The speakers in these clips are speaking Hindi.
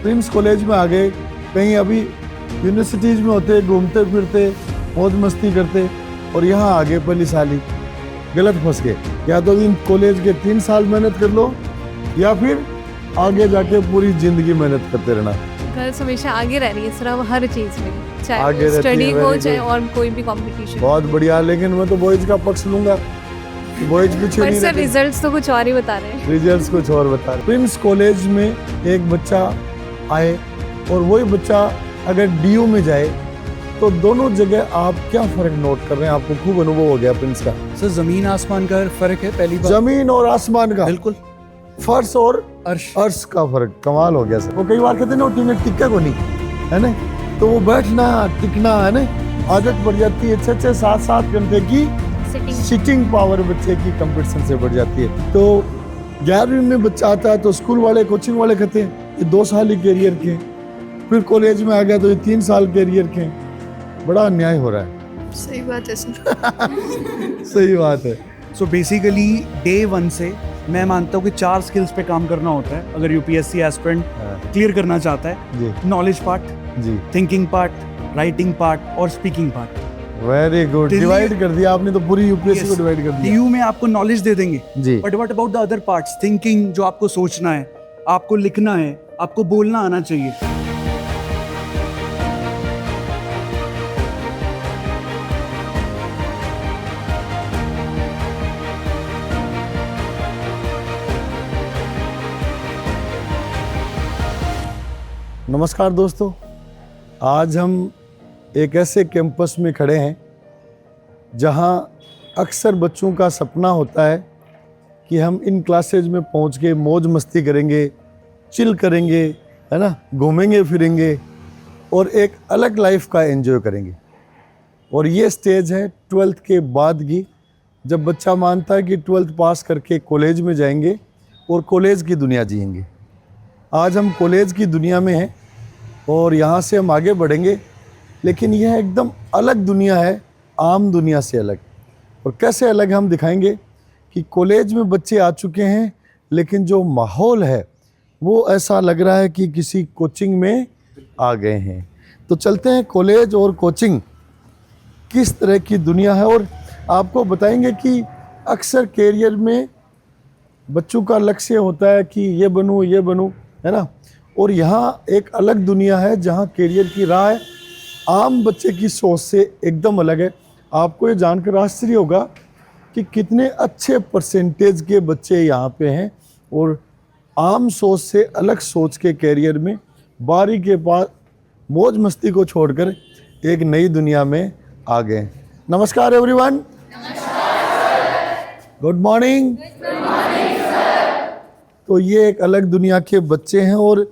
प्रिंस कॉलेज में आ गए, कहीं अभी यूनिवर्सिटीज में होते, घूमते फिरते मौज मस्ती करते, और यहाँ आ गए पहली साल ही गलत फंस गए। या तो इन कॉलेज के 3 साल मेहनत कर लो, या फिर आगे जाके पूरी जिंदगी मेहनत करते रहना। गर्ल्स हमेशा आगे रह रही है सिर्फ हर चीज़ में, आगे चाहे रहती स्टडी है, हो very चाहे good। और कोई भी कंपटीशन। बहुत बढ़िया, लेकिन मैं तो बॉयज का पक्ष लूंगा, बॉयज पीछे पर नहीं सर रहते। रिजल्ट्स तो कुछ और ही बता रहे हैं। रिजल्ट्स कुछ और बता रहे। प्रिंस कॉलेज में एक बच्चा आए और वही बच्चा अगर डीयू में जाए, तो दोनों जगह आप क्या फर्क नोट कर रहे हैं? आपको खूब अनुभव हो गया प्रिंस का। सर जमीन आसमान का फर्क है पहली बार। जमीन और आसमान का, बिल्कुल। फर्श और अर्श का फर्क, कमाल हो गया सर। वो कई बार कहते हैं ना टीम में टिक्का को नहीं है ना, तो वो बैठना टिकना है ना, आदत बढ़ जाती है। 6-6 7-7 घंटे की सिटिंग पावर बच्चे की कंपटीशन से बढ़ जाती है। तो 11वीं में बच्चा आता है तो स्कूल वाले कोचिंग वाले कहते हैं ये 2 साल ही कैरियर के, फिर कॉलेज में आ गया तो ये 3 साल कैरियर के। बड़ा अन्याय हो रहा है। सही बात है सर। सही बात है। सो बेसिकली डे 1 से मैं मानता हूँ कि 4 स्किल्स पे काम करना होता है अगर यूपीएससी एस्पिरेंट क्लियर करना चाहता है। जी नॉलेज पार्ट जी, थिंकिंग पार्ट, राइटिंग पार्ट और speaking part. Very good. Delhi- divide कर दिया आपने तो, पूरी यूपीएससी को डिवाइड कर दिया। टीयू में आपको नॉलेज दे देंगे जी। But what about the other parts? Thinking, जो आपको सोचना है, आपको लिखना है, आपको बोलना आना चाहिए। नमस्कार दोस्तों, आज हम एक ऐसे कैंपस में खड़े हैं जहां अक्सर बच्चों का सपना होता है कि हम इन क्लासेज में पहुंच के मौज मस्ती करेंगे, चिल करेंगे, है ना, घूमेंगे फिरेंगे और एक अलग लाइफ का एंजॉय करेंगे। और ये स्टेज है 12th के बाद की, जब बच्चा मानता है कि 12th पास करके कॉलेज में जाएंगे और कॉलेज की दुनिया जिएंगे। आज हम कॉलेज की दुनिया में हैं और यहाँ से हम आगे बढ़ेंगे, लेकिन यह एकदम अलग दुनिया है, आम दुनिया से अलग। और कैसे अलग हम दिखाएंगे कि कॉलेज में बच्चे आ चुके हैं, लेकिन जो माहौल है वो ऐसा लग रहा है कि किसी कोचिंग में आ गए हैं। तो चलते हैं, कॉलेज और कोचिंग किस तरह की दुनिया है, और आपको बताएंगे कि अक्सर कैरियर में बच्चों का लक्ष्य होता है कि ये बनूं, है ना, और यहाँ एक अलग दुनिया है जहाँ कैरियर की राह आम बच्चे की सोच से एकदम अलग है। आपको ये जानकर आश्चर्य होगा कि कितने अच्छे परसेंटेज के बच्चे यहाँ पे हैं और आम सोच से अलग सोच के कैरियर में 12वीं के पास मौज मस्ती को छोड़कर एक नई दुनिया में आ गए। नमस्कार एवरीवन, गुड मॉर्निंग। तो ये एक अलग दुनिया के बच्चे हैं और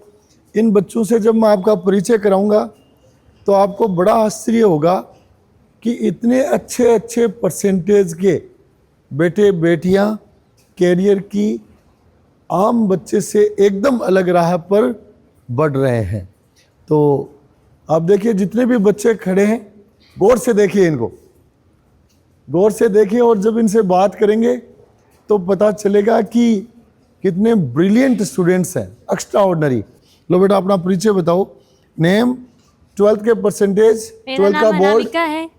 इन बच्चों से जब मैं आपका परिचय कराऊंगा तो आपको बड़ा आश्चर्य होगा कि इतने अच्छे अच्छे परसेंटेज के बेटे बेटियां कैरियर की आम बच्चे से एकदम अलग राह पर बढ़ रहे हैं। तो आप देखिए, जितने भी बच्चे खड़े हैं गौर से देखिए, इनको गौर से देखिए, और जब इनसे बात करेंगे तो पता चलेगा कि कितने ब्रिलियंट स्टूडेंट्स हैं, एक्स्ट्रा ऑर्डिनरी। लो बेटा, अपना परिचय बताओ, नेम, 12th के परसेंटेज, 12th का बोर्ड। अनामिका है,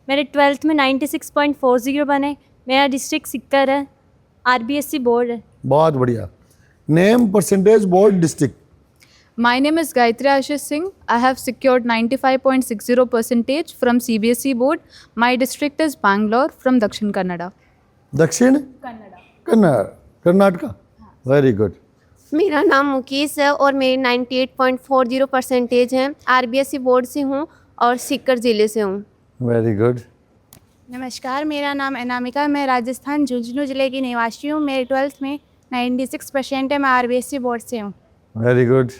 मेरे 12th में 96.40 बने। मेरा डिस्ट्रिक्ट सिक्कर है, आरबीएससी बोर्ड है। बहुत बढ़िया। Name, percentage, board, district. My name is Gayatri Ashish Singh. I have secured 95.60% from CBSE board. My district is Bangalore from Dakshin Kannada. दक्षिण कर्नाटका। Very good. मेरा नाम मुकेश है और मेरे 98.40% हैं। आरबीएससी बोर्ड से हूँ और सीकर ज़िले से हूँ। Very good. नमस्कार, मेरा नाम अनामिका है। मैं राजस्थान झुंझुनू जिले की निवासी हूँ। मेरे 12th में 96% है। मैं आरबीएससी बोर्ड से हूँ। Very good.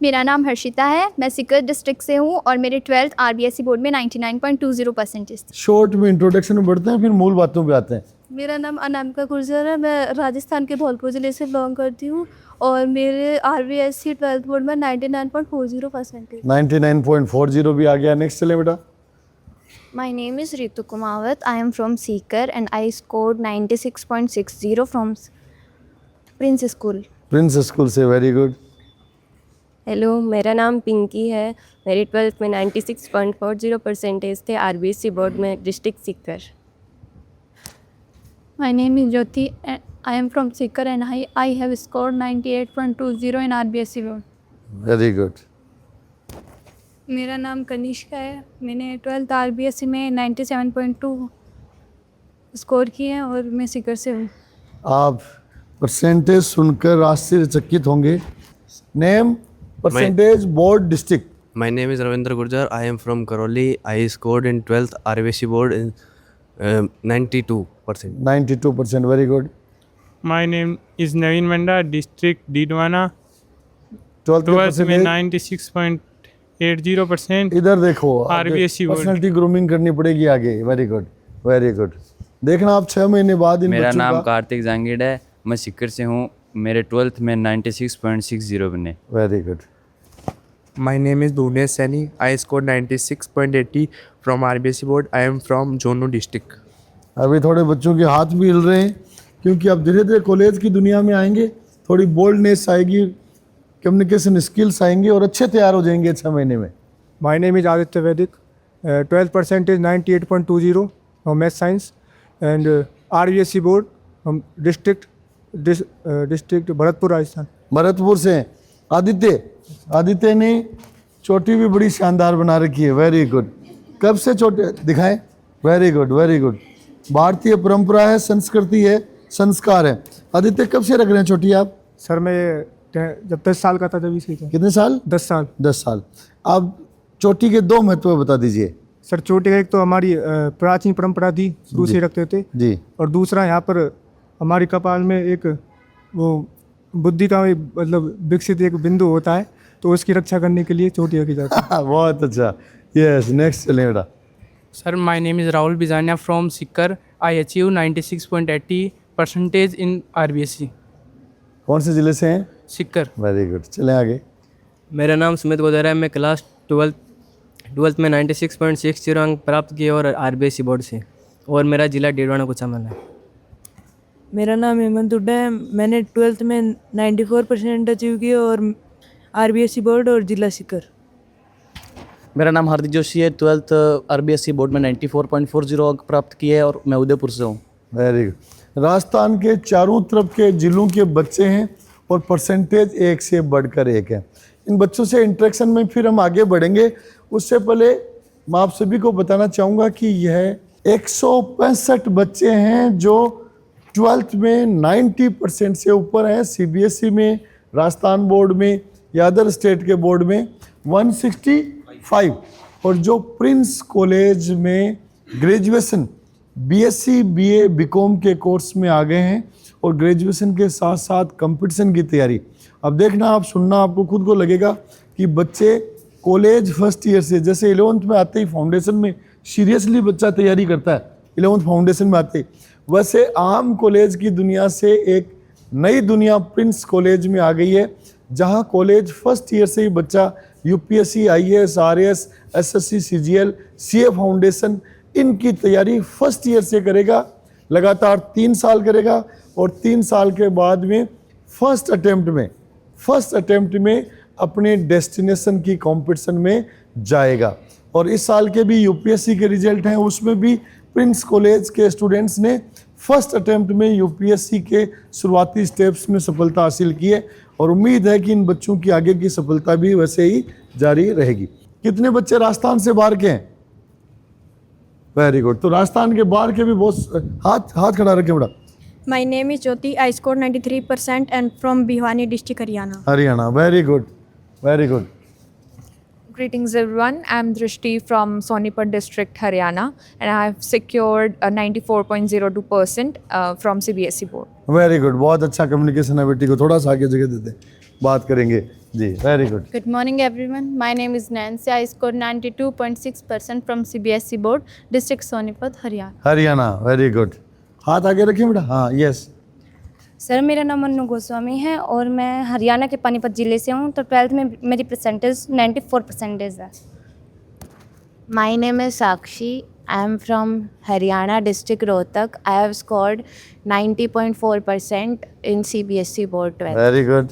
मेरा नाम हर्षिता है, मैं सीकर डिस्ट्रिक्ट से हूँ और मेरे 12th आरबीएससी बोर्ड में 99.20% थे। शॉर्ट में इंट्रोडक्शन में बढ़ते हैं, फिर मूल बातों पे आते हैं। मेरा नाम अनामिका गुर्जर है, मैं राजस्थान के धौलपुर ज़िले से बिलोंग करती हूँ और मेरे आरबीएससी 12th बोर्ड में 99.40%। 99.40 भी आ गया। नेक्स्ट चले बेटा। My name is Ritu Kumawat. I am from Sikar and I scored 96.60 from Prince School. Prince school से। Very good. हेलो, मेरा नाम पिंकी है। मेरी 12th में 96.40 परसेंटेज थे आरबीएससी बोर्ड में, district Sikar. My name is Jyoti and I am from Sikar and I have scored 98.20 in RBSC board. Very good. मेरा नाम कनिष्का है। मैंने 12th RBSC में 97.2 स्कोर किए हैं और मैं सीकर से हूँ। आप परसेंटेज सुनकर आश्चर्यचकित होंगे। Name, percentage, board, district. My name is Ravindra Gurjar. I am from Karoli. I scored in 12th RBSC board in 92%. 92%, very good. My name is Naveen Manda, district Didwana. 12th 12th में परसेंटेज। 96.80%. इधर देखो, RBSC बोर्ड। पर्सनालिटी ग्रूमिंग करनी पड़ेगी आगे। Very good, very good. देखना आप 6 महीने बाद इन मेरा बच्चों नाम का। कार्तिक जांगीड़ है, मैं सिक्कर से हूँ। मेरे 12th में 96.60 बने। Very good. My name is Bhuvnesh Saini. I scored 96.80 from RBSC board. I am from Jonu district. अभी थोड़े बच्चों के हाथ भी हिल रहे हैं क्योंकि अब धीरे धीरे कॉलेज की दुनिया में आएंगे, थोड़ी बोल्डनेस आएगी, कम्युनिकेशन स्किल्स आएंगे और अच्छे तैयार हो जाएंगे 6 महीने में। My name is Aditya Vedic. 12th percentage 98.20 from Math Science and RBSC board from district Bharatpur Rajasthan. Bharatpur से हैं। आदित्य ने चोटी भी बड़ी शानदार बना रखी है। Very good. कब से चोटी दिखाएं? Very good, very good. भारतीय परंपरा है, संस्कृति है, संस्कार है। आदित्य कब से रख रहे हैं चोटी आप? सर मैं जब 10 साल का था तभी से था। कितने साल? 10 साल। 10 साल। अब चोटी के 2 महत्व बता दीजिए। सर चोटी का एक तो हमारी प्राचीन परंपरा थी, शुरू से रखते थे जी। और दूसरा यहाँ पर हमारी कपाल में एक वो बुद्धि का मतलब विकसित एक बिंदु होता है, तो उसकी रक्षा करने के लिए चोटी रखी जाती है। बहुत अच्छा। यस, नेक्स्ट चलें बेटा। Sir, my name is Rahul Bizania from Sikar. I achieved 96.80% in RBSC. कौन से जिले से हैं? सिक्कर। वेरी गुड, चलें आगे। मेरा नाम सुमित गोदरा है। मैं क्लास 12th में 96.60 अंक प्राप्त किए और आरबीएससी बोर्ड से, और मेरा जिला डीडवाना कुचामन है। मेरा नाम हेमंत हुड्डा है। मैंने 12th में 94% अचीव किए और आरबीएससी बोर्ड और जिला सीकर। मेरा नाम हार्दिक जोशी है। 12th आरबीएससी बोर्ड में 94.40 अंक प्राप्त किए और मैं उदयपुर से हूँ। Very good. राजस्थान के चारों तरफ के जिलों के बच्चे हैं और परसेंटेज एक से बढ़कर एक है। इन बच्चों से इंटरेक्शन में फिर हम आगे बढ़ेंगे। उससे पहले मैं आप सभी को बताना चाहूँगा कि यह 165 बच्चे हैं जो 12th में 90% से ऊपर हैं। सीबीएसई में, राजस्थान बोर्ड में या अदर स्टेट के बोर्ड में 165, और जो प्रिंस कॉलेज में ग्रेजुएशन बीएससी, बीए, बीकॉम के कोर्स में आ गए हैं और ग्रेजुएशन के साथ साथ कंपटीशन की तैयारी। अब देखना, आप सुनना, आपको खुद को लगेगा कि बच्चे कॉलेज फर्स्ट ईयर से, जैसे 11th में आते ही फाउंडेशन में सीरियसली बच्चा तैयारी करता है 11th फाउंडेशन में आते ही, वैसे आम कॉलेज की दुनिया से एक नई दुनिया प्रिंस कॉलेज में आ गई है, जहां कॉलेज फर्स्ट ईयर से ही बच्चा UPSC, IAS, RAS, SSC, CGL, CA foundation, इनकी तैयारी फर्स्ट ईयर से करेगा। लगातार 3 साल करेगा और 3 साल के बाद में फर्स्ट अटेम्प्ट में अपने डेस्टिनेशन की कंपटीशन में जाएगा। और इस साल के भी यूपीएससी के रिजल्ट हैं, उसमें भी प्रिंस कॉलेज के स्टूडेंट्स ने फर्स्ट अटेम्प्ट में यूपीएससी के शुरुआती स्टेप्स में सफलता हासिल की है और उम्मीद है कि इन बच्चों की आगे की सफलता भी वैसे ही जारी रहेगी। कितने बच्चे राजस्थान से बाहर के हैं? Very good. तो राजस्थान के बाहर के भी बहुत हाथ खड़ा रखें बेटा। My name is Jyoti. I scored 93% and from Bhiwani district, Haryana. Haryana. Very good, very good. Greetings everyone, I'm Drishti from Sonipat district, Haryana, and I have secured 94.02% from CBSE board. Very good, बहुत अच्छा कम्युनिकेशन है बेटी को, थोड़ा सा आगे जगह देते बात करेंगे जी। Very good. Good morning everyone. My name is Nancy. I scored 92.6% from CBSE board, district Sonipat, Haryana. Haryana. Very good. हाथ आगे रखिए बेटा। हाँ, यस। सर मेरा नाम मन्नू गोस्वामी है और मैं हरियाणा के पानीपत ज़िले से हूँ। तो 12th में मेरी परसेंटेज 94% है। My name is Sakshi. I am from Haryana district Rohtak. I have scored 90.4% in CBSE board 12. Very good.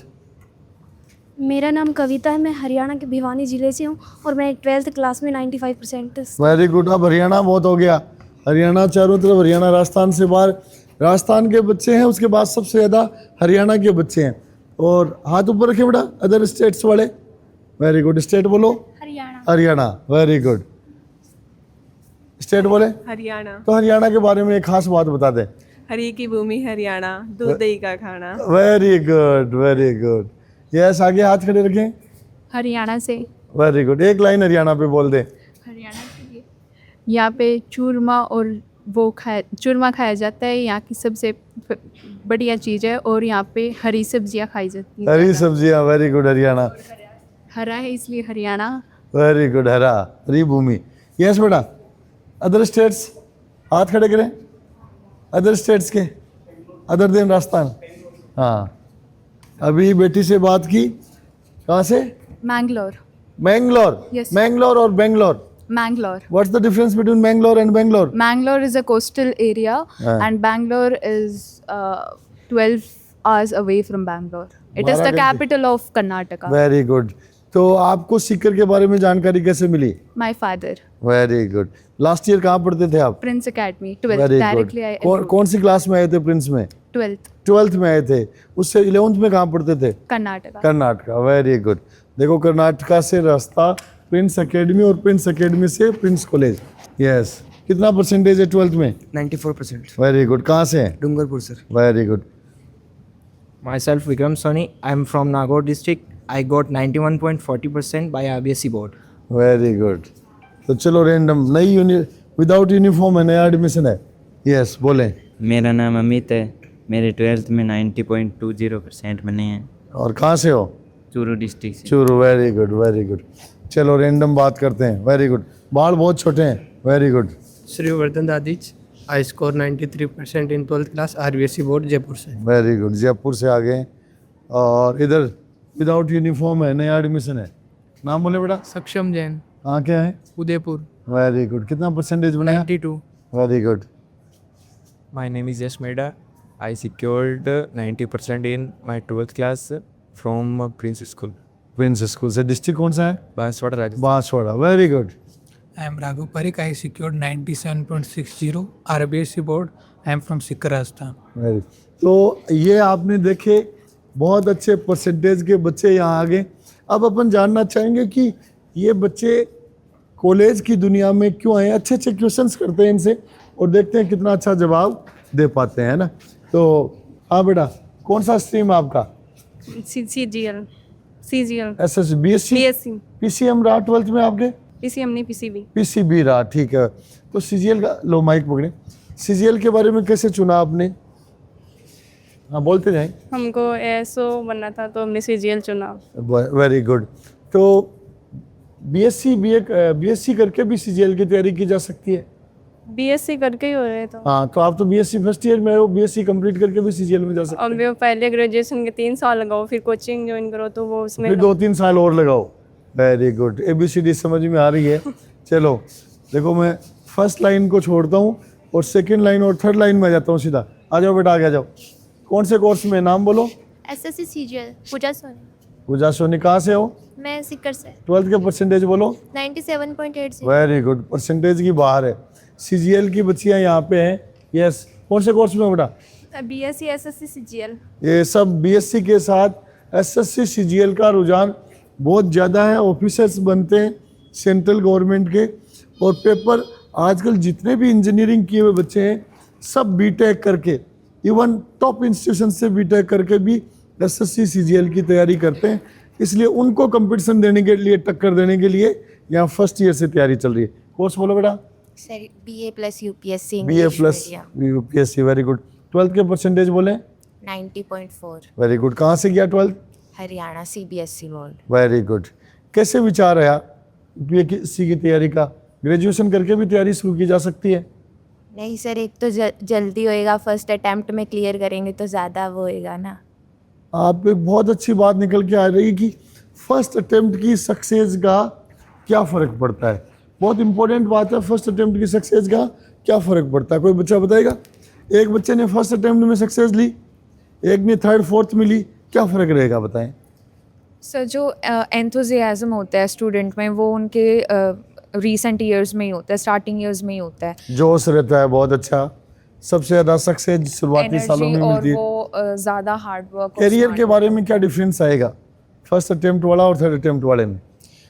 मेरा नाम कविता है, मैं हरियाणा के भिवानी ज़िले से हूँ और मैं 12th क्लास में 95%। Very good. अब हरियाणा बहुत हो गया, हरियाणा चारों तरफ, हरियाणा राजस्थान से बाहर, राजस्थान के बच्चे हैं, उसके बाद सबसे ज़्यादा हरियाणा के बच्चे हैं। और हाथ ऊपर रखे बेटा, अदर स्टेट्स वाले। Very good. स्टेट बोलो। Haryana. Haryana, very good. State बोले। हरियाणा। तो हरियाणा के बारे में एक खास बात बता दें। हरी की भूमि हरियाणा, दूध दही का खाना। Very good, very good. Yes, आगे हाथ खड़े रखें। हरियाणा से। Very good. एक लाइन हरियाणा पे बोल दे। हरियाणा से यहाँ पे चूरमा और चूरमा खाया जाता है, यहाँ की सबसे बढ़िया चीज़ है। और यहाँ पे हरी सब्जियाँ खाई जाती हैं। हरी सब्जियाँ, वेरी गुड। हरियाणा हरा है इसलिए हरियाणा। Very good. हरा, हरी भूमि। यस बेटा। अदर स्टेट्स, हाथ खड़े करें। अदर स्टेट्स के, अदर देन राजस्थान। हाँ, अभी बेटी से बात की, कहाँ से? मैंगलोर। मैंगलोर। Yes. मैंगलोर और Bangalore. Mangalore. What's the difference between Mangalore and Bangalore? Mangalore is a coastal area and Bangalore is 12 hours away from Bangalore. It is the capital of Karnataka. Very good. तो आपको सीकर के बारे में जानकारी कैसे मिली? My father. Very good. Last year कहाँ पढ़ते थे आप? Prince Academy, 12th. Very Directly I good. कौन सी क्लास में आए थे प्रिंस में? 12th. 12th में आए थे। उससे 11th में कहाँ पढ़ते थे? कर्नाटका। Karnataka, very good. देखो, कर्नाटका से रास्ता प्रिंस एकेडमी और प्रिंस एकेडमी से प्रिंस कॉलेज। यस। कितना परसेंटेज है 12th में? 94%। Very good. कहाँ से हैं? Dungarpur sir. Very good. Myself Vikram Soni. I am from Nagaur district. I got 91.40% by RBSE board. Very good. तो चलो रैंडम, नई विदाउट यूनिफॉर्म है, नया एडमिशन है। यस, बोलें। मेरा नाम अमित है, मेरे 12th में 90.20% बने हैं। और कहाँ से हो? चूरू डिस्ट्रिक्ट से। Churu, very good, very good. चलो रैंडम बात करते हैं। Very good. बाल बहुत छोटे हैं। Very good. Shrivardhan Dadhich. I score 93% in 12th class, RBSE board Jaipur से। Very good. जयपुर से आ गए। और इधर विदाउट यूनिफॉर्म है, नया एडमिशन है। नाम बोले बेटा। सक्षम जैन। कहाँ क्या है? उदयपुर। Very good. कितना परसेंटेज बना? 92। Very good. My name is Yash Meda. I secured 90% in my 12th class from Prince School. Prince school से। डिस्ट्रिक्ट कौन सा है? Banswara, Rajasthan. Banswara, very good. I am Raghu Parikh. I secured 97.60 RBSE board. I am from Sikar, Rajasthan. Very. तो ये आपने देखे, बहुत अच्छे परसेंटेज के बच्चे यहाँ आ गए। अब अपन जानना चाहेंगे कि ये बच्चे कॉलेज की दुनिया में क्यों आए। अच्छे अच्छे क्वेश्चंस करते हैं इनसे और देखते हैं कितना अच्छा जवाब दे पाते हैं ना। तो हाँ बेटा, कौन सा स्ट्रीम है आपका? CGL। CGL। SSC, BSc, BSc। PCM रहा 12th में आपके? PCM नहीं, PCB। पीसीबी रहा, ठीक है। तो सीजीएल का, लो माइक पकड़े। सीजीएल के बारे में कैसे चुना आपने? हाँ, बोलते जाएं। हमको ASO बनना था तो हमने CGL चुना। Very good. तो बीएससी करके भी सीजीएल की तैयारी की जा सकती है? BSc करके ही हो रहे तो। हाँ, तो आप तो बीएससी फर्स्ट ईयर में हो, बीएससी कंप्लीट करके भी सीजीएल में जा सकते अब वो पहले ग्रेजुएशन के 3 साल लगाओ, फिर कोचिंग ज्वाइन करो तो वो उसमें फिर 2-3 साल और लगाओ। Very good. ABCD समझ में आ रही है। चलो देखो, मैं फर्स्ट लाइन को छोड़ता हूँ और सेकंड लाइन और थर्ड लाइन में जाता हूँ सीधा। आ जाओ बेटा, आगे आ जाओ। कौन से कोर्स में? नाम बोलो। SSC CGL पूजा सोनी। पूजा सोनी। कहाँ से हो? मैं सिकर से। 12th के परसेंटेज बोलो। 97.80। Very good. परसेंटेज की बाहर है। सीजीएल की बच्चियाँ यहाँ पे हैं। यस। कौन से कोर्स में हो बेटा? BSc SSC CGL। ये सब बीएससी के साथ एसएससी सीजीएल का रुझान बहुत ज़्यादा है। ऑफिसर्स बनते हैं सेंट्रल गवर्नमेंट के। और पेपर आजकल जितने भी इंजीनियरिंग किए हुए बच्चे हैं सब बीटेक करके, इवन टॉप इंस्टीट्यूशन से बीटेक करके भी एसएससी सीजीएल की तैयारी करते हैं। इसलिए उनको कंपटीशन देने के लिए, टक्कर देने के लिए यहाँ फर्स्ट ईयर से तैयारी चल रही है। कोर्स बोलो बेटा। Sir BA+ UPSC। BA+ UPSC, very good. 12th के परसेंटेज बोले? 90.4। Very good. कहाँ से गया 12th? Haryana CBSE board. Very good. कैसे विचार है UPSC की तैयारी का? ग्रेजुएशन करके भी तैयारी शुरू की जा सकती है? नहीं सर, एक तो जल्दी होएगा, फर्स्ट अटेम्प्ट में क्लियर करेंगे तो ज़्यादा वो होएगा ना। आप एक बहुत अच्छी बात निकल के आ रही है कि फर्स्ट अटेम्प्ट की सक्सेस का क्या फ़र्क पड़ता है। बहुत इंपॉर्टेंट बात है, फर्स्ट अटेम्प्ट की सक्सेस का क्या फ़र्क पड़ता है। कोई बच्चा बताएगा? एक बच्चे ने फर्स्ट अटेम्प्ट में सक्सेस ली, एक ने 3rd 4th में ली, क्या फ़र्क रहेगा बताएं? सर जो एंथुजियाज्म होता है स्टूडेंट में वो उनके रीसेंट ईयर्स में ही होता है, स्टार्टिंग ईयर्स में ही होता है। जोश रहता है बहुत अच्छा, सबसे ज़्यादा सक्सेस शुरुआती सालों में और मिलती है। वो ज़्यादा हार्ड वर्क। करियर के बारे में क्या डिफरेंस आएगा फर्स्ट अटेम्प्ट वाला और थर्ड अटेम्प्ट वाले में?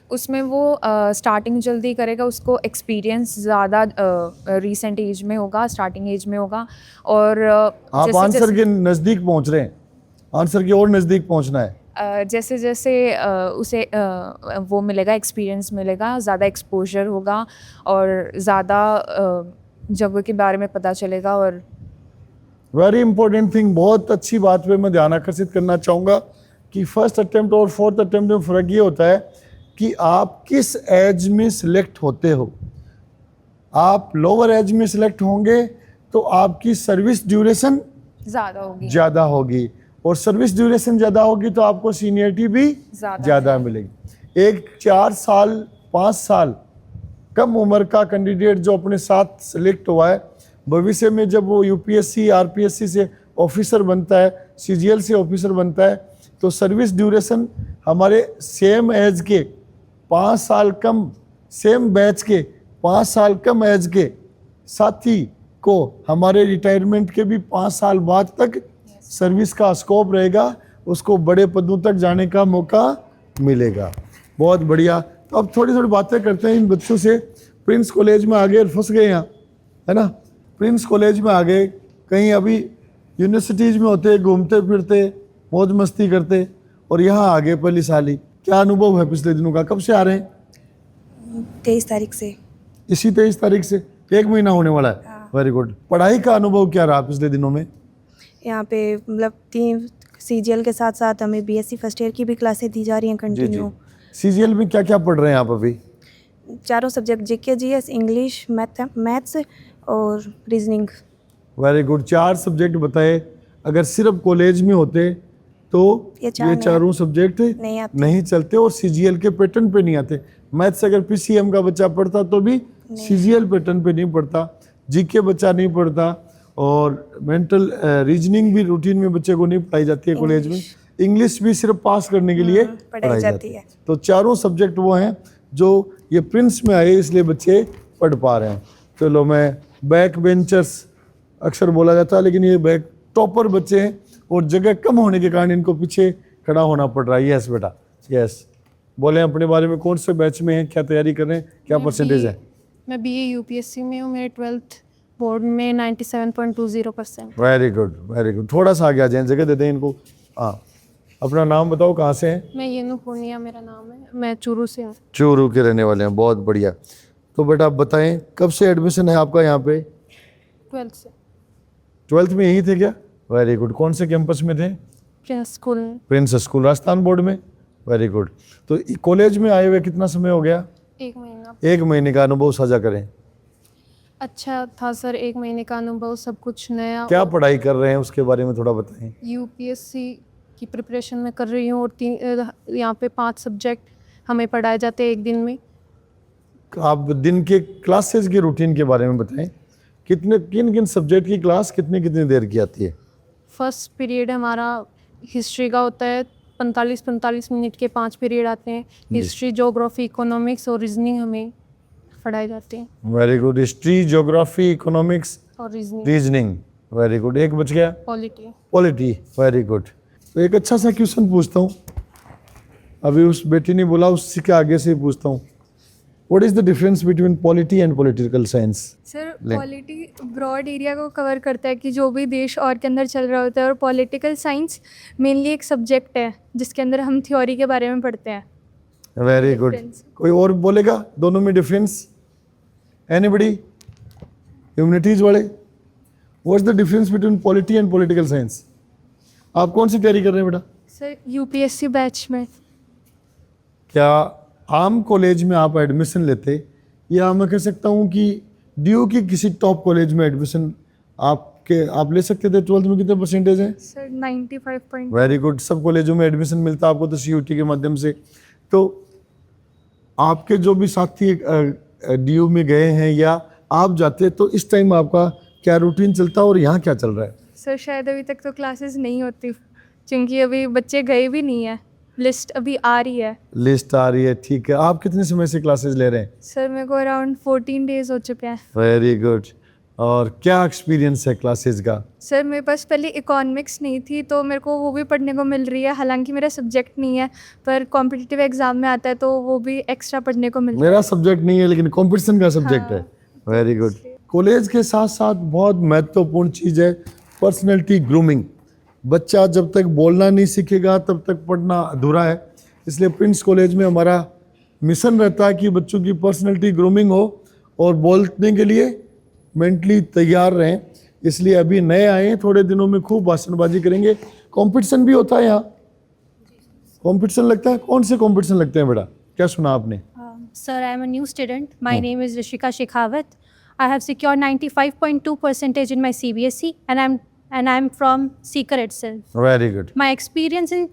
उसमें वो स्टार्टिंग जल्दी करेगा, उसको एक्सपीरियंस ज़्यादा रीसेंट एज में होगा, स्टार्टिंग एज में होगा। और आप आंसर के नज़दीक पहुंच रहे हैं, आंसर की और नज़दीक पहुंचना है। जैसे जैसे उसे वो मिलेगा, एक्सपीरियंस मिलेगा, ज़्यादा एक्सपोजर होगा और ज़्यादा जगह के बारे में पता चलेगा। और वेरी इंपॉर्टेंट थिंग, बहुत अच्छी बात पे मैं ध्यान आकर्षित करना चाहूँगा कि फर्स्ट अटेम्प्ट और फोर्थ अटेम्प्ट में फ़र्क ये होता है कि आप किस एज में सिलेक्ट होते हो। आप लोअर एज में सिलेक्ट होंगे तो आपकी सर्विस ड्यूरेशन ज़्यादा होगी और सर्विस ड्यूरेशन ज़्यादा होगी तो आपको सीनियरिटी भी ज़्यादा मिलेगी। एक 4 साल 5 साल कम उम्र का कैंडिडेट जो अपने साथ सिलेक्ट हुआ है, भविष्य में जब वो यूपीएससी आरपीएससी से ऑफिसर बनता है, सीजीएल से ऑफिसर बनता है, तो सर्विस ड्यूरेशन हमारे सेम एज के 5 साल कम, सेम बैच के 5 साल कम एज के साथी को हमारे रिटायरमेंट के भी 5 साल बाद तक सर्विस का स्कोप रहेगा, उसको बड़े पदों तक जाने का मौका मिलेगा। बहुत बढ़िया। तो अब थोड़ी थोड़ी बातें करते हैं इन बच्चों से। प्रिंस कॉलेज में आ गए और फंस गए यहाँ, है ना। प्रिंस कॉलेज में आ गए, कहीं अभी यूनिवर्सिटीज़ में होते, घूमते फिरते मौज मस्ती करते, और यहाँ आ गए पहली साल ही। क्या अनुभव है पिछले दिनों का? कब से आ रहे हैं? 23 तारीख से। इसी 23 तारीख से, 1 महीना होने वाला है। Very good. पढ़ाई का अनुभव क्या रहा पिछले दिनों में? यहाँ पे मतलब 3 सीजीएल के साथ साथ हमें बीएससी फर्स्ट ईयर की भी क्लासें दी जा रही हैं कंटिन्यू। सीजीएल में क्या क्या पढ़ रहे हैं आप अभी? चारों subject, GK GS, English, maths और रीजनिंग। Very good. 4 सब्जेक्ट बताए। अगर सिर्फ कॉलेज में होते तो ये चारों सब्जेक्ट नहीं चलते और सीजीएल के पैटर्न पे नहीं आते। मैथ्स अगर पीसीएम का बच्चा पढ़ता तो भी सीजीएल पैटर्न पे नहीं पढ़ता, जीके बच्चा नहीं पढ़ता, और मेंटल रीजनिंग भी रूटीन में बच्चे को नहीं पढ़ाई जाती है कॉलेज में। इंग्लिश भी सिर्फ पास करने के लिए पढ़ाई जाती है। तो चारों सब्जेक्ट वो हैं जो ये प्रिंस में आए, इसलिए बच्चे पढ़ पा रहे हैं। चलो, मैं बैक बेंचर्स अक्सर बोला जाता है, लेकिन ये बैक टॉपर बच्चे हैं और जगह कम होने के कारण इनको पीछे खड़ा होना पड़ रहा है। यस बेटा, यस। बोले अपने बारे में, कौन से बैच में हैं, क्या तैयारी कर रहे हैं, क्या परसेंटेज है? मैं बीए यूपीएससी में हूँ, मेरे 12th बोर्ड में 97.20%। Very good, very good. थोड़ा सा आगे आ जाए, जगह दे दें इनको। हाँ, अपना नाम बताओ, कहाँ से हैं? मैं येनू पूर्णिया मेरा नाम है, मैं चूरू से हूँ। चूरू के रहने वाले हैं, बहुत बढ़िया। तो बेटा आप बताएं, कब से एडमिशन है आपका यहाँ पे? 12th से। 12th में यही थे क्या? Very good. कौन से कैंपस में थे? Prince school. Prince school, Rajasthan board में। Very good. तो कॉलेज में आए हुए कितना समय हो गया? 1 महीना। 1 महीने का अनुभव साझा करें। अच्छा था सर, 1 महीने का अनुभव, सब कुछ नया। क्या पढ़ाई कर रहे हैं उसके बारे में थोड़ा बताएं। यूपीएससी की प्रिपरेशन में कर रही हूँ और यहाँ पे 5 सब्जेक्ट हमें पढ़ाए जाते हैं एक दिन में। आप दिन के क्लासेस के रूटीन के बारे में बताएं। किन किन सब्जेक्ट की क्लास कितनी देर की आती है? फर्स्ट पीरियड हमारा हिस्ट्री का होता है, 45 मिनट के 5 पीरियड आते हैं। हिस्ट्री, ज्योग्राफी, इकोनॉमिक्स और रीजनिंग हमें पढ़ाए जाते हैं। Very good. History, geography, economics और रीजनिंग। Very good. एक बच गया, पॉलिटी। Very good. तो एक अच्छा सा क्वेश्चन पूछता हूँ, अभी उस बेटी ने बोला, उसी के आगे से पूछता हूँ। What is the difference between polity and political science? Sir, polity broad area को कवर करता है कि जो भी देश और के अंदर चल रहा होता है, और पॉलिटिकल साइंस मेनली एक सब्जेक्ट है जिसके अंदर हम थ्योरी के बारे में पढ़ते हैं। Very good. कोई और बोलेगा दोनों में डिफरेंस? एनीबडी? ह्यूमैनिटीज वाले? What is the difference between polity and political science? आप कौन सी तैयारी कर रहे हैं बेटा? सर, यूपीएससी बैच में। क्या आम कॉलेज में आप एडमिशन लेते, या मैं कह सकता हूँ कि ड्यू की किसी टॉप कॉलेज में एडमिशन आप ले सकते थे? 12th में कितने परसेंटेज हैं? सर, 95. Very good. सब कॉलेजों में एडमिशन मिलता आपको तो सीयूटी के माध्यम से। तो आपके जो भी साथी ड्यू में गए हैं या आप जाते, तो इस टाइम आपका क्या रूटीन चलता और यहाँ क्या चल रहा है? सर, शायद अभी तक तो क्लासेस नहीं होती क्योंकि अभी बच्चे गए भी नहीं है। लिस्ट अभी आ रही है। लिस्ट आ रही है, ठीक है। आप कितने समय से क्लासेस ले रहे हैं? सर मेरे को अराउंड 14 डेज हो चुके हैं। Very good. और क्या एक्सपीरियंस है क्लासेस का? सर मेरे पास पहले इकोनॉमिक्स नहीं थी तो मेरे को वो भी पढ़ने को मिल रही है, हालांकि मेरा सब्जेक्ट नहीं है पर कॉम्पिटिटिव एग्जाम में आता है तो वो भी एक्स्ट्रा पढ़ने को मिल रहा है। मेरा सब्जेक्ट नहीं है लेकिन कंपटीशन का सब्जेक्ट है। Very good. कॉलेज के साथ साथ बहुत महत्वपूर्ण चीज़ है पर्सनैलिटी ग्रूमिंग। बच्चा जब तक बोलना नहीं सीखेगा तब तक पढ़ना अधूरा है। इसलिए प्रिंस कॉलेज में हमारा मिशन रहता है कि बच्चों की पर्सनैलिटी ग्रूमिंग हो और बोलने के लिए मेंटली तैयार रहें। इसलिए अभी नए आए हैं, थोड़े दिनों में खूब भाषणबाजी करेंगे। कंपटीशन भी होता है यहाँ, कंपटीशन लगता है। कौन से कंपटीशन लगते हैं बेटा, क्या सुना आपने? Sir, I am a new student. My name is Rishika Shekhawat. I have secured 95.2% in my CBSE, and I'm from Sikar itself. Very good. My experience in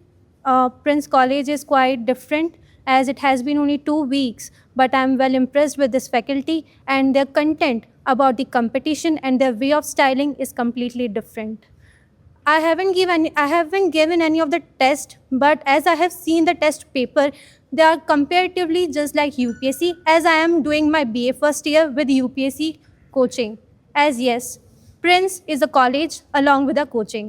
Prince College is quite different, as it has been only 2 weeks. But I'm well impressed with this faculty, and their content about the competition and their way of styling is completely different. I haven't given any of the test, but as I have seen the test paper, they are comparatively just like UPSC, as I am doing my BA first year with UPSC coaching. As yes, Prince is a college along with the coaching.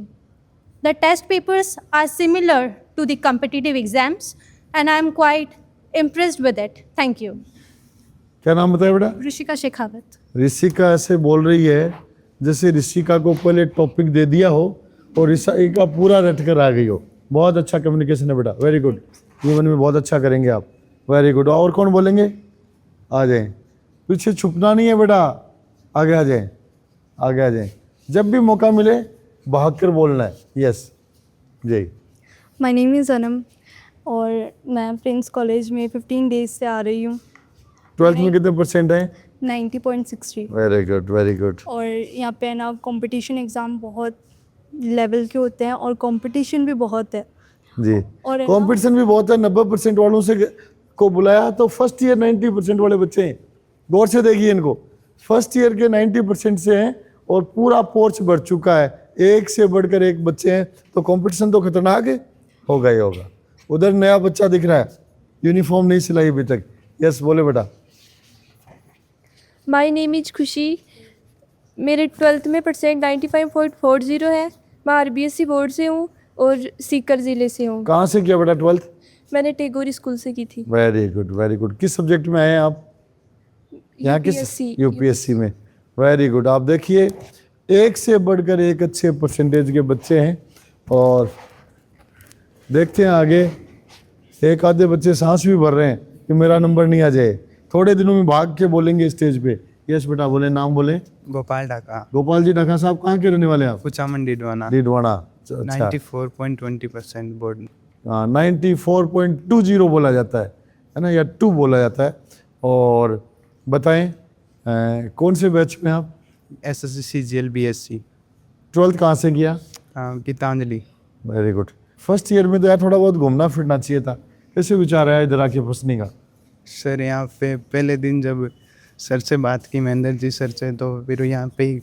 The test papers are similar to the competitive exams, and I am quite impressed with it. Thank you. क्या नाम बताया बेटा? Rishika Shekhawat. ऋषिका ऐसे बोल रही है जैसे ऋषिका को पहले टॉपिक दे दिया हो और ऋषिका पूरा रट कर आ गई हो। बहुत अच्छा कम्युनिकेशन है बेटा, वेरी गुड। जीवन में बहुत अच्छा करेंगे आप, वेरी गुड। और कौन बोलेंगे? आ जाएं, पीछे छुपना नहीं है बेटा, आगे आ जाएं, आगे आ जाएं। जब भी मौका मिले भाग कर बोलना है। यस जी। माय नेम इज़ अनम और मैं प्रिंस कॉलेज में 15 डेज से आ रही हूँ। 12th में कितने परसेंट हैं? 90.63। Very good, very good. और यहाँ पे ना कंपटीशन एग्ज़ाम बहुत लेवल के होते हैं और कंपटीशन भी बहुत है जी। और कंपटीशन भी बहुत है। 90% वालों से को बुलाया तो फर्स्ट ईयर 90% वाले बच्चे हैं। गौर से देखिए इनको, फर्स्ट ईयर के 90% से हैं और पूरा पोर्च बढ़ चुका है। एक से बढ़कर एक बच्चे हैं, तो कंपटीशन तो खतरनाक है, होगा ही होगा। उधर नया बच्चा दिख रहा है, यूनिफॉर्म नहीं सिलाई अभी तक। यस बोले बेटा। माय नेम इज खुशी। मेरे 12th में परसेंट 95.40 है। मैं RBSC बोर्ड से हूँ और सीकर ज़िले से हूँ। कहाँ से किया बेटा 12th? मैंने टेगोर स्कूल से की थी। Very good, very good. किस सब्जेक्ट में आए हैं आप? यहाँ किस? UPSC में। Very good. आप देखिए एक से बढ़कर एक अच्छे परसेंटेज के बच्चे हैं और देखते हैं आगे। एक आधे बच्चे सांस भी भर रहे हैं कि मेरा नंबर नहीं आ जाए। थोड़े दिनों में भाग के बोलेंगे स्टेज पे। यस बेटा बोले, नाम बोले। गोपाल ढाका। गोपाल जी ढाका साहब कहाँ के रहने वाले हैं आप? कुचामन डीडवाना। डीडवाना। 94.20% बोर्ड। 94.20 बोला जाता है ना, या 2 बोला जाता है। और बताएं कौन से बैच में आप? SSC CGL BSc। 12th कहाँ से किया? Gitanjali. Very good. First year में तो यार थोड़ा बहुत घूमना फिरना चाहिए था। कैसे विचार आया इधर आके फंसने का? सर यहाँ पे पहले दिन जब सर से बात की, महेंद्र जी सर से, तो फिर यहाँ पे ही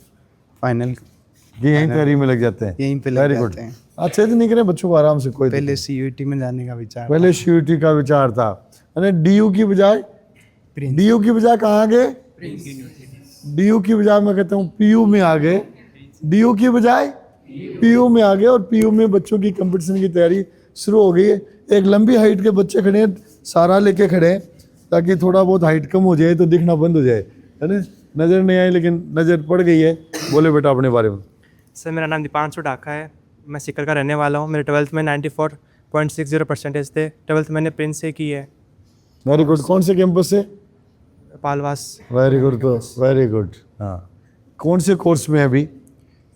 फाइनल यहीं तैयारी में लग जाते हैं। यहीं पे लग जाते हैं। अच्छे से नहीं करें बच्चों को आराम से। कोई पहले CUT में जाने का विचार। पहले CUT का विचार था, DU की बजाय कहाँ आ गए? DU की बजाय मैं कहता हूँ PU में आ गए। DU की बजाय PU में आ गए और PU में बच्चों की कंपटीशन की तैयारी शुरू हो गई है। एक लंबी हाइट के बच्चे खड़े हैं, सारा लेके खड़े हैं ताकि थोड़ा बहुत हाइट कम हो जाए तो दिखना बंद हो जाए, है ना। नज़र नहीं आई लेकिन नज़र पड़ गई है। बोले बेटा अपने बारे में। सर मेरा नाम दीपांशु ढाका है, मैं सीकर का रहने वाला हूँ। मेरे 12th में 94.60% थे। 12th मैंने प्रिंस से की है। Very good. कौन से कैंपस से? पालवास। वेरी गुड, तो वेरी गुड। हाँ, कौन से कोर्स में है अभी?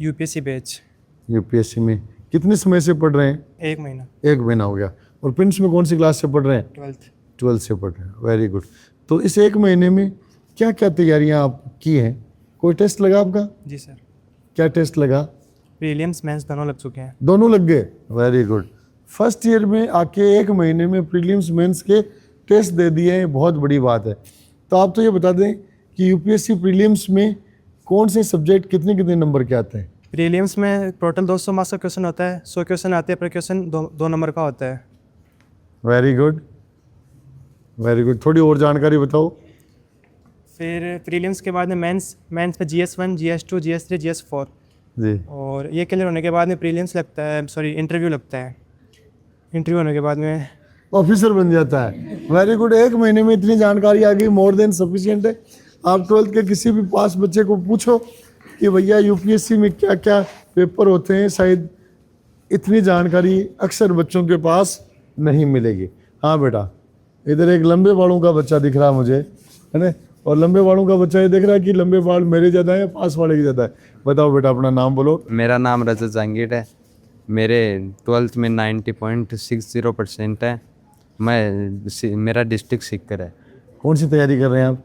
UPSC batch. UPSC में कितने समय से पढ़ रहे हैं? 1 महीना। 1 महीना हो गया। और प्रिंस में कौन सी क्लास से पढ़ रहे हैं? 12th से पढ़ रहे हैं। Very good. तो इस 1 महीने में क्या क्या तैयारियां आप की हैं? कोई टेस्ट लगा आपका? जी सर। क्या टेस्ट लगा? प्रीलिम्स मेंस दोनों लग चुके हैं। दोनों लग गए, वेरी गुड। फर्स्ट ईयर में आके 1 महीने में प्रीलिम्स मेंस के टेस्ट दे दिए हैं, बहुत बड़ी बात है। तो आप तो ये बता दें कि UPSC प्रीलिम्स में कौन से सब्जेक्ट कितने कितने नंबर के आते हैं? प्रीलिम्स में टोटल 200 मार्क्स का क्वेश्चन होता है। 100 क्वेश्चन आते हैं, पर क्वेश्चन 2 नंबर का होता है। Very good, very good. थोड़ी और जानकारी बताओ। फिर प्रीलिम्स के बाद में मेंस में GS1, GS2, GS3, GS4 जी। और ये क्लियर होने के बाद में प्रीलिम्स लगता है, सॉरी इंटरव्यू लगता है। इंटरव्यू होने के बाद में ऑफिसर बन जाता है। Very good. 1 महीने में इतनी जानकारी आ गई, मोर देन सफिशिएंट है। आप 12th के किसी भी पास बच्चे को पूछो कि भैया यूपीएससी में क्या क्या पेपर होते हैं, शायद इतनी जानकारी अक्सर बच्चों के पास नहीं मिलेगी। हाँ बेटा, इधर एक लंबे बालों का बच्चा दिख रहा है मुझे, है ना? और लंबे बालों का बच्चा ये देख रहा है कि लंबे बाल मेरे ज़्यादा है या पास वाले के ज़्यादा है। बताओ बेटा, अपना नाम बोलो। मेरा नाम रजत जहांगीर है। मेरे 12th में 90.60% है। मेरा डिस्ट्रिक्ट सीकर है। कौन सी तैयारी कर रहे हैं आप?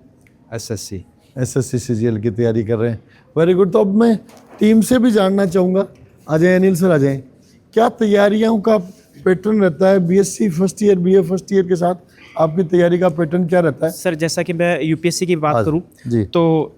SSC CGL की तैयारी कर रहे हैं। Very good. तो अब मैं टीम से भी जानना चाहूँगा। आ जाए अनिल सर, आ जाएँ। क्या तैयारियों का पैटर्न रहता है BSc first year, BA first year के साथ आपकी तैयारी का पैटर्न क्या रहता है? सर जैसा कि मैं यूपीएससी की बात करूं जी, तो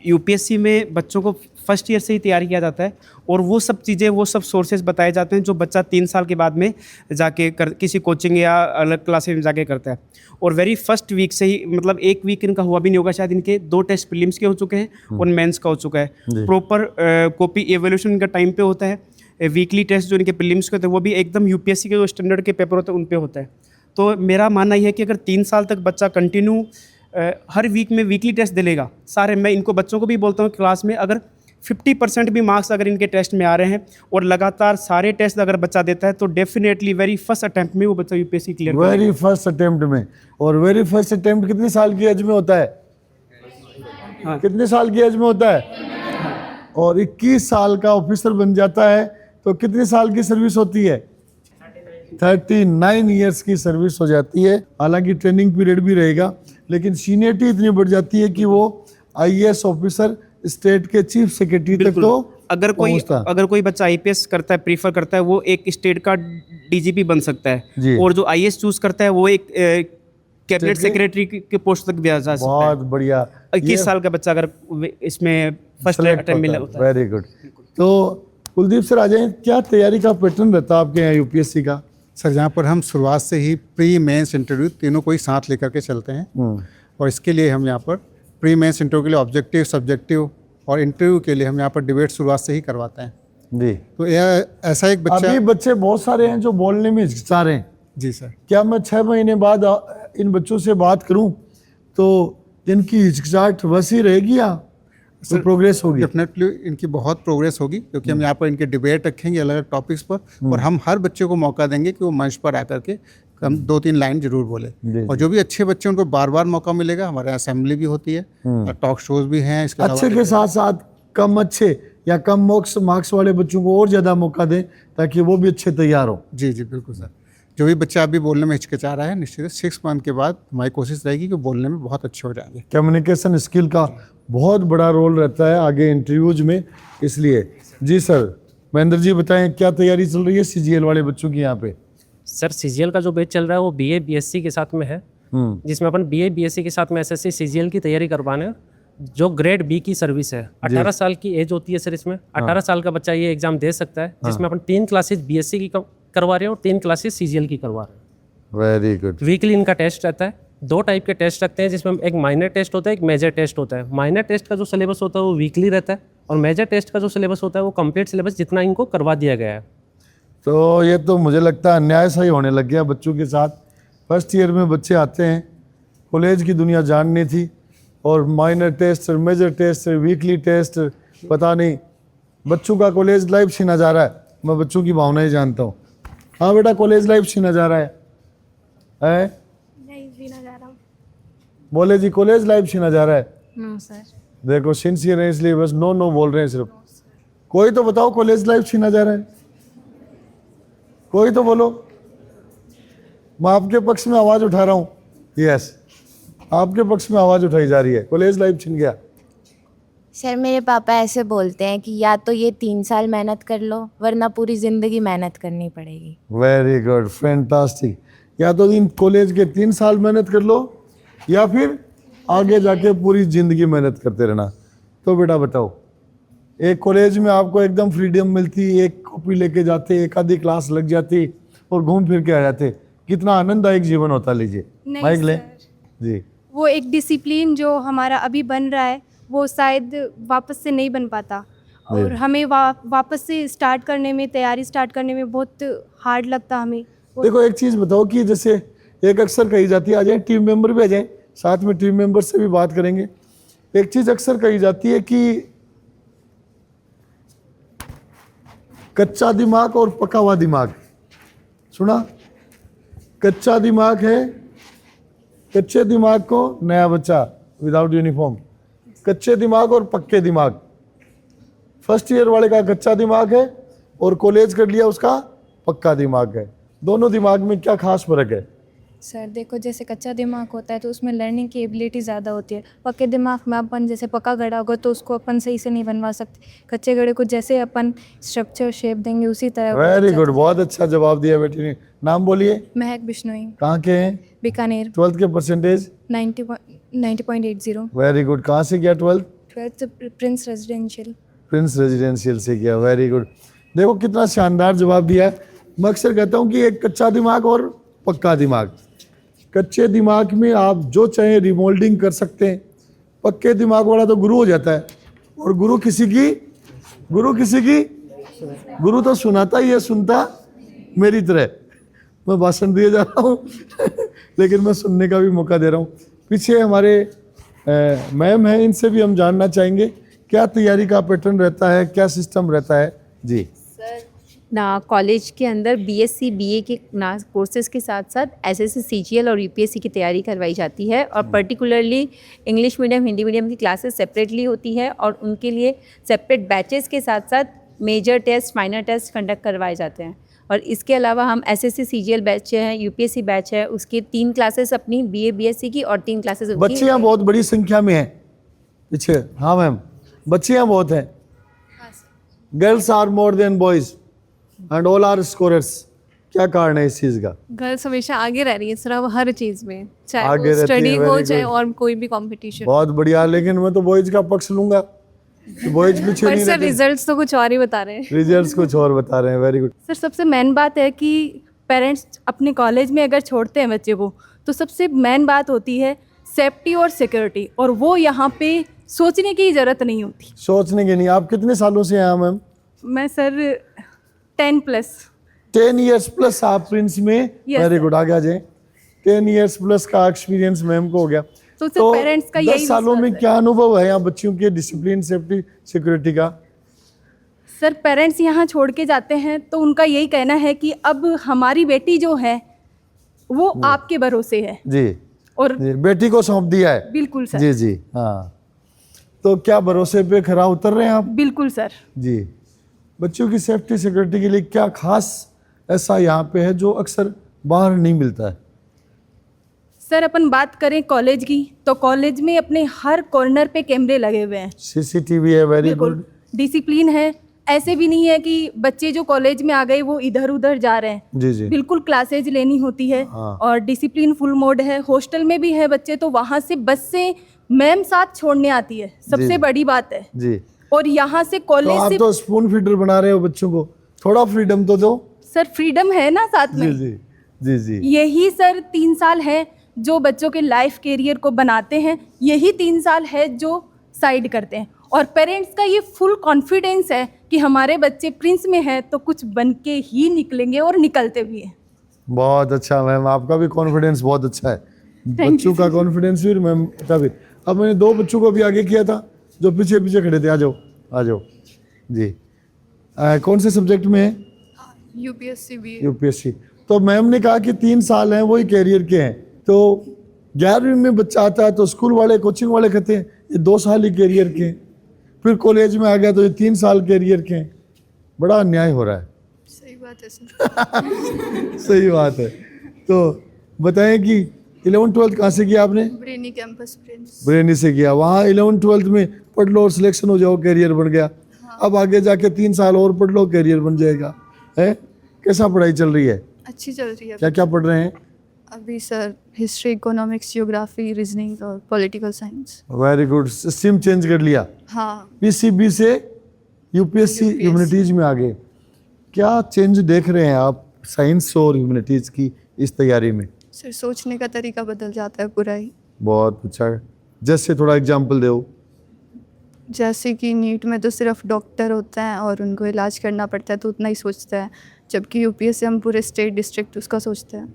यूपीएससी में बच्चों को फर्स्ट ईयर से ही तैयारी किया जाता है और वो सब चीज़ें, वो सब सोर्सेज बताए जाते हैं जो बच्चा 3 साल के बाद में जाके किसी कोचिंग या अलग क्लासेस में जाके करता है। और वेरी फर्स्ट वीक से ही, मतलब 1 वीक इनका हुआ भी नहीं होगा शायद, इनके 2 टेस्ट प्रीलिम्स के हो चुके हैं और मेंस का हो चुका है। प्रॉपर कॉपी एवोल्यूशन इनका टाइम पे होता है। वीकली टेस्ट जो इनके प्रीलिम्स के होते हैं वो भी एकदम यूपीएससी के जो स्टैंडर्ड के पेपर होते हैं उन पे होता है। तो मेरा मानना यह है कि अगर 3 साल तक बच्चा कंटिन्यू हर वीक में वीकली टेस्ट दे लेगा, सारे, मैं इनको बच्चों को भी बोलता हूँ क्लास में, अगर 50% भी मार्क्स अगर इनके टेस्ट में आ रहे हैं और लगातार सारे टेस्ट अगर बच्चा देता है तो डेफिनेटली वेरी फर्स्ट अटेम्प्ट में वो बच्चा यूपीएससी क्लियर करेगा। वेरी फर्स्ट अटेम्प्ट में। और वेरी फर्स्ट अटेम्प्ट कितने साल की एज में होता है? हाँ। कितने साल की एज में होता है? और 21 साल का ऑफिसर बन जाता है तो कितने साल की सर्विस होती है? 39 ईयर्स की सर्विस हो जाती है। हालांकि ट्रेनिंग पीरियड भी रहेगा, लेकिन सीनियरिटी इतनी बढ़ जाती है कि वो IAS ऑफिसर, स्टेट के चीफ सेक्रेटरी तक तो अगर कोई बच्चा आईपीएस करता है, प्रीफर करता है, वो एक स्टेट का डीजीपी बन सकता है। और जो आईएएस चूज करता है वो एक कैबिनेट सेक्रेटरी के पोस्ट तक भी जा सकता है। बहुत बढ़िया। 21 साल का बच्चा अगर इसमें फर्स्ट अटेम्प्ट मिला होता है। Very good. तो कुलदीप सर आ जाए, क्या तैयारी का पैटर्न रहता है आपके यहाँ यूपीएससी का? सर यहाँ पर हम शुरुआत से ही प्री मेंस इंटरव्यू तीनों को ही साथ लेकर के चलते हैं। और इसके लिए हम यहाँ पर प्री मेंस इंटरव्यू के लिए ऑब्जेक्टिव, सब्जेक्टिव और इंटरव्यू के लिए हम यहाँ पर डिबेट शुरुआत से ही करवाते हैं जी। तो यह ऐसा एक बच्चा, अभी बच्चे बहुत सारे हैं जो बोलने में हिचकिचा रहे हैं। जी सर। क्या मैं 6 महीने बाद इन बच्चों से बात करूं तो इनकी हिचकिचाहट वैसी रहेगी या सर प्रोग्रेस होगी? डेफिनेटली इनकी बहुत प्रोग्रेस होगी, क्योंकि हम यहाँ पर इनके डिबेट रखेंगे अलग अलग टॉपिक्स पर और हम हर बच्चे को मौका देंगे कि वो मंच पर आकर के हम 2-3 लाइन जरूर बोले। और जो भी अच्छे बच्चे उनको बार बार मौका मिलेगा। हमारे असेंबली भी होती है, टॉक शोज भी हैं। इसके अच्छे के साथ साथ कम अच्छे या कम मार्क्स वाले बच्चों को और ज़्यादा मौका दें ताकि वो भी अच्छे तैयार हो। जी जी बिल्कुल सर। जो भी बच्चा अभी बोलने में हिचकिचा रहा है, निश्चित 6 मंथ के बाद हमारी कोशिश रहेगी कि बोलने में बहुत अच्छे हो जाएंगे। कम्युनिकेशन स्किल का बहुत बड़ा रोल रहता है आगे इंटरव्यूज में, इसलिए। जी सर, महेंद्र जी बताएं क्या तैयारी चल रही है CGL वाले बच्चों की यहाँ पे? सर CGL का जो बैच चल रहा है वो BA BSc के साथ में है, जिसमें अपन BA BSc के साथ में SSC CGL की तैयारी करवाने, जो ग्रेड B की सर्विस है। 18 साल की एज होती है सर इसमें। 18 साल का बच्चा ये एग्जाम दे सकता है, जिसमें अपन 3 क्लासेज BSc की करवा रहे हैं और 3 क्लासेज CGL की करवा रहे हैं। Very good. वीकली इनका टेस्ट रहता है। 2 टाइप के टेस्ट रखते हैं, जिसमें एक माइनर टेस्ट होता है, एक मेजर टेस्ट होता है। माइनर टेस्ट का जो सिलेबस होता है वो वीकली रहता है और मेजर टेस्ट का जो सिलेबस होता है वो कंप्लीट सिलेबस जितना इनको करवा दिया गया है। तो ये तो मुझे लगता है अन्याय सा ही होने लग गया बच्चों के साथ। फर्स्ट ईयर में बच्चे आते हैं, कॉलेज की दुनिया जाननी थी और minor test, major test, weekly test, पता नहीं बच्चों का कॉलेज लाइफ छीना जा रहा है। मैं बच्चों की भावनाएं जानता हूँ। हाँ बेटा, कॉलेज लाइफ छीना जा रहा है? नहीं छीना जा रहा। बोले जी कॉलेज लाइफ छीना जा रहा है। No sir. देखो सिंसियर है इसलिए बस नो नो बोल रहे हैं सिर्फ। कोई तो बताओ कॉलेज लाइफ छीना जा रहा है? कोई तो बोलो। मैं आपके पक्ष में आवाज़ उठा रहा हूँ। यस, आपके पक्ष में आवाज़ उठाई जा रही है। कॉलेज लाइफ छिन गया। सर मेरे पापा ऐसे बोलते हैं कि या तो ये 3 साल मेहनत कर लो वरना पूरी ज़िंदगी मेहनत करनी पड़ेगी। Very good, fantastic. या तो इन कॉलेज के 3 साल मेहनत कर लो या फिर आगे जाके पूरी ज़िंदगी मेहनत करते रहना। तो बेटा बताओ, एक कॉलेज में आपको एकदम फ्रीडम मिलती, एक कॉपी लेके जाते, एक आधी क्लास लग जाती और घूम फिर के आ जाते। कितना आनंददायक जीवन होता। लीजिए नहीं माइक ले सर। जी। वो एक डिसिप्लिन जो हमारा अभी बन रहा है वो शायद वापस से नहीं बन पाता, और हमें वापस से स्टार्ट करने में, तैयारी स्टार्ट करने में बहुत हार्ड लगता हमें। देखो एक चीज़ बताओ कि जैसे एक अक्सर कही जाती है, आ जाए टीम मेंबर भी आ जाए, साथ में टीम मेंबर से भी बात करेंगे। एक चीज़ अक्सर कही जाती है कि कच्चा दिमाग और पका हुआ दिमाग। सुना? कच्चा दिमाग है, कच्चे दिमाग को नया बच्चा विदाउट यूनिफॉर्म, कच्चे दिमाग और पक्के दिमाग। फर्स्ट ईयर वाले का कच्चा दिमाग है और कॉलेज कर लिया उसका पक्का दिमाग है। दोनों दिमाग में क्या खास फर्क है? सर देखो, जैसे कच्चा दिमाग होता है तो उसमें लर्निंग की एबिलिटी ज़्यादा होती है। पक्के दिमाग में अपन जैसे पक्का घड़ा होगा तो उसको अपन सही से नहीं बनवा सकते। कच्चे घड़े को जैसे अपन स्ट्रक्चर शेप देंगे उसी तरह। वेरी गुड, बहुत अच्छा जवाब दिया बेटी ने। नाम बोलिए। महक बिश्नोई। कहाँ के हैं? बीकानेर। 12th के परसेंटेज? 90.80। Very good. कहाँ से किया 12th? 12th Prince residential. Prince residential से किया। Very good. देखो कितना शानदार जवाब दिया है। मैं अक्सर कहता हूँ कि एक कच्चा दिमाग और पक्का दिमाग। कच्चे दिमाग में आप जो चाहे रिमोल्डिंग कर सकते हैं, पक्के दिमाग वाला तो गुरु हो जाता है, और गुरु तो सुनाता ही है, सुनता मेरी तरह। मैं भाषण दिए जा रहा हूँ लेकिन मैं सुनने का भी मौका दे रहा हूँ। पीछे हमारे मैम हैं, इनसे भी हम जानना चाहेंगे क्या तैयारी का पैटर्न रहता है, क्या सिस्टम रहता है। जी ना कॉलेज के अंदर बीएससी बीए के ना कोर्सेज़ के साथ साथ एसएससी सीजीएल और यूपीएससी की तैयारी करवाई जाती है, और particularly English medium Hindi medium की क्लासेस सेपरेटली होती है, और उनके लिए सेपरेट बैचेस के साथ साथ major test minor test conduct करवाए जाते हैं। और इसके अलावा हम एसएससी सीजीएल बैच है, यूपीएससी बैच है, उसके 3 क्लासेस अपनी बीए बीएससी की और 3 क्लासेस बच्चे यहाँ बहुत बड़ी संख्या में हैं पीछे। हाँ मैम, बच्चे यहाँ बहुत हैं। Girls are more than boys and all are scorers. क्या कारण है इस चीज़ का? गर्ल्स हमेशा आगे रह रही है सर, अब हर चीज़ में, चाहे आगे वो रहती स्टडी है, हो very चाहे good। और कोई भी कंपटीशन। बहुत बढ़िया, लेकिन मैं तो बॉयज का पक्ष लूंगा। बॉयज पीछे पर नहीं सर रहते। रिजल्ट्स तो कुछ और ही बता रहे हैं। रिजल्ट्स कुछ और बता रहे हैं। Very good. सर सबसे मेन बात है कि पेरेंट्स अपने कॉलेज में अगर छोड़ते हैं बच्चे को, तो सबसे मेन बात होती है सेफ्टी और सिक्योरिटी, और वो यहाँ पे सोचने की ज़रूरत नहीं होती। सोचने की नहीं। आप कितने सालों से हैं मैम? मैं सर 10+। 10 years प्लस आप प्रिंस में। Yes, very sir। गुड, आगे आ जाए। 10 years प्लस का एक्सपीरियंस मैम को हो गया। तो सर पेरेंट्स का यही 10 सालों में क्या अनुभव है यहाँ बच्चियों के डिसिप्लिन, सेफ्टी, सिक्योरिटी का? सर पेरेंट्स यहाँ छोड़ के जाते हैं तो उनका यही कहना है कि अब हमारी बेटी जो है वो आपके भरोसे है। जी। और जी, बेटी को सौंप दिया है। बिल्कुल सर। जी जी हाँ। तो क्या भरोसे पे खरा उतर रहे हैं आप? बिल्कुल सर। जी। बच्चों की सेफ्टी सिक्योरिटी के लिए क्या खास ऐसा यहाँ पे है जो अक्सर बाहर नहीं मिलता है? सर अपन बात करें कॉलेज की, तो कॉलेज में अपने हर कॉर्नर पे कैमरे लगे हुए हैं। सीसीटीवी है। Very good. डिसिप्लिन है। ऐसे भी नहीं है कि बच्चे जो कॉलेज में आ गए वो इधर उधर जा रहे हैं। जी जी। बिल्कुल क्लासेज लेनी होती है। हाँ। और डिसिप्लिन फुल मोड है। हॉस्टल में भी है बच्चे, तो वहाँ से बस से मैम साथ छोड़ने आती है, सबसे जी। बड़ी बात है। जी। और यहाँ से तो कॉलेज आप से तो स्पून फीडर बना रहे हो बच्चों को, थोड़ा फ्रीडम तो दो। सर फ्रीडम है ना साथ में। जी जी जी जी। यही सर 3 साल है जो बच्चों के लाइफ कैरियर को बनाते हैं, यही 3 साल है जो साइड करते हैं। और पेरेंट्स का ये फुल कॉन्फिडेंस है कि हमारे बच्चे प्रिंस में हैं तो कुछ बन के ही निकलेंगे, और निकलते भी हैं। बहुत अच्छा मैम, आपका भी कॉन्फिडेंस बहुत अच्छा है। Thank बच्चों you, का sir। कॉन्फिडेंस भी, मैम का भी। अब मैंने 2 बच्चों को भी आगे किया था जो पीछे पीछे खड़े थे। आ जाओ आ जाओ जी। कौन से सब्जेक्ट में है? यूपीएससी भी। यूपीएससी। तो मैम ने कहा कि 3 साल हैं वही कैरियर के हैं। तो 11वीं में बच्चा आता है तो स्कूल वाले, कोचिंग वाले कहते हैं ये 2 साल ही कैरियर के हैं। फिर कॉलेज में आ गया तो ये 3 साल कैरियर के हैं। बड़ा अन्याय हो रहा है। सही बात है सर। सही बात है। तो बताएं कि 11th-12th कहाँ से किया आपने? Brainy campus Prince. ब्रेनी से किया। वहाँ 11th-12th में पढ़ लो और सिलेक्शन हो जाओ, कैरियर बन गया। हाँ। अब आगे जाके 3 साल और पढ़ लो, कैरियर बन जाएगा। है कैसा पढ़ाई चल रही है? अच्छी चल रही है। क्या क्या पढ़ रहे हैं अभी sir? History, economics, geography, reasoning और political science. Very good. Stream change कर लिया। हाँ। पीसीबी से यूपीएससी ह्यूमैनिटीज में आ गए। क्या चेंज देख रहे हैं आप साइंस और ह्यूमैनिटीज की इस तैयारी में? सर सोचने का तरीका बदल जाता है पूरा ही। बहुत अच्छा। जैसे थोड़ा एग्जांपल दो। जैसे कि नीट में तो सिर्फ डॉक्टर होता है और उनको इलाज करना पड़ता है तो उतना ही सोचता है, जबकि यूपीएससी हम पूरे स्टेट डिस्ट्रिक्ट उसका सोचते हैं।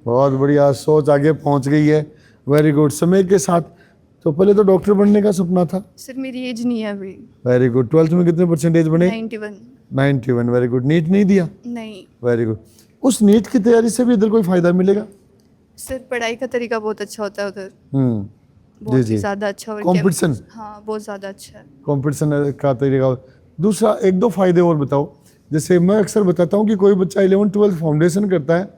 बहुत बढ़िया, सोच आगे पहुंच गई है। Very good. समय के साथ तो पहले तो डॉक्टर बनने का सपना था? सर मेरी एज नहीं है अभी। Very good. 12th में कितने परसेंटेज बने? 91। 91। Very good. नीट नहीं दिया? नहीं। Very good. उस नीट की तैयारी से भी इधर कोई फायदा मिलेगा? सर पढ़ाई का तरीका बहुत अच्छा होता है उधर, जी बहुत जी। ज़्यादा अच्छा। और कंपटीशन? हाँ बहुत ज़्यादा अच्छा है। कंपटीशन का तरीका। दूसरा एक दो फायदे और बताओ। जैसे मैं अक्सर बताता हूँ कि कोई बच्चा 11th 12th फाउंडेशन करता है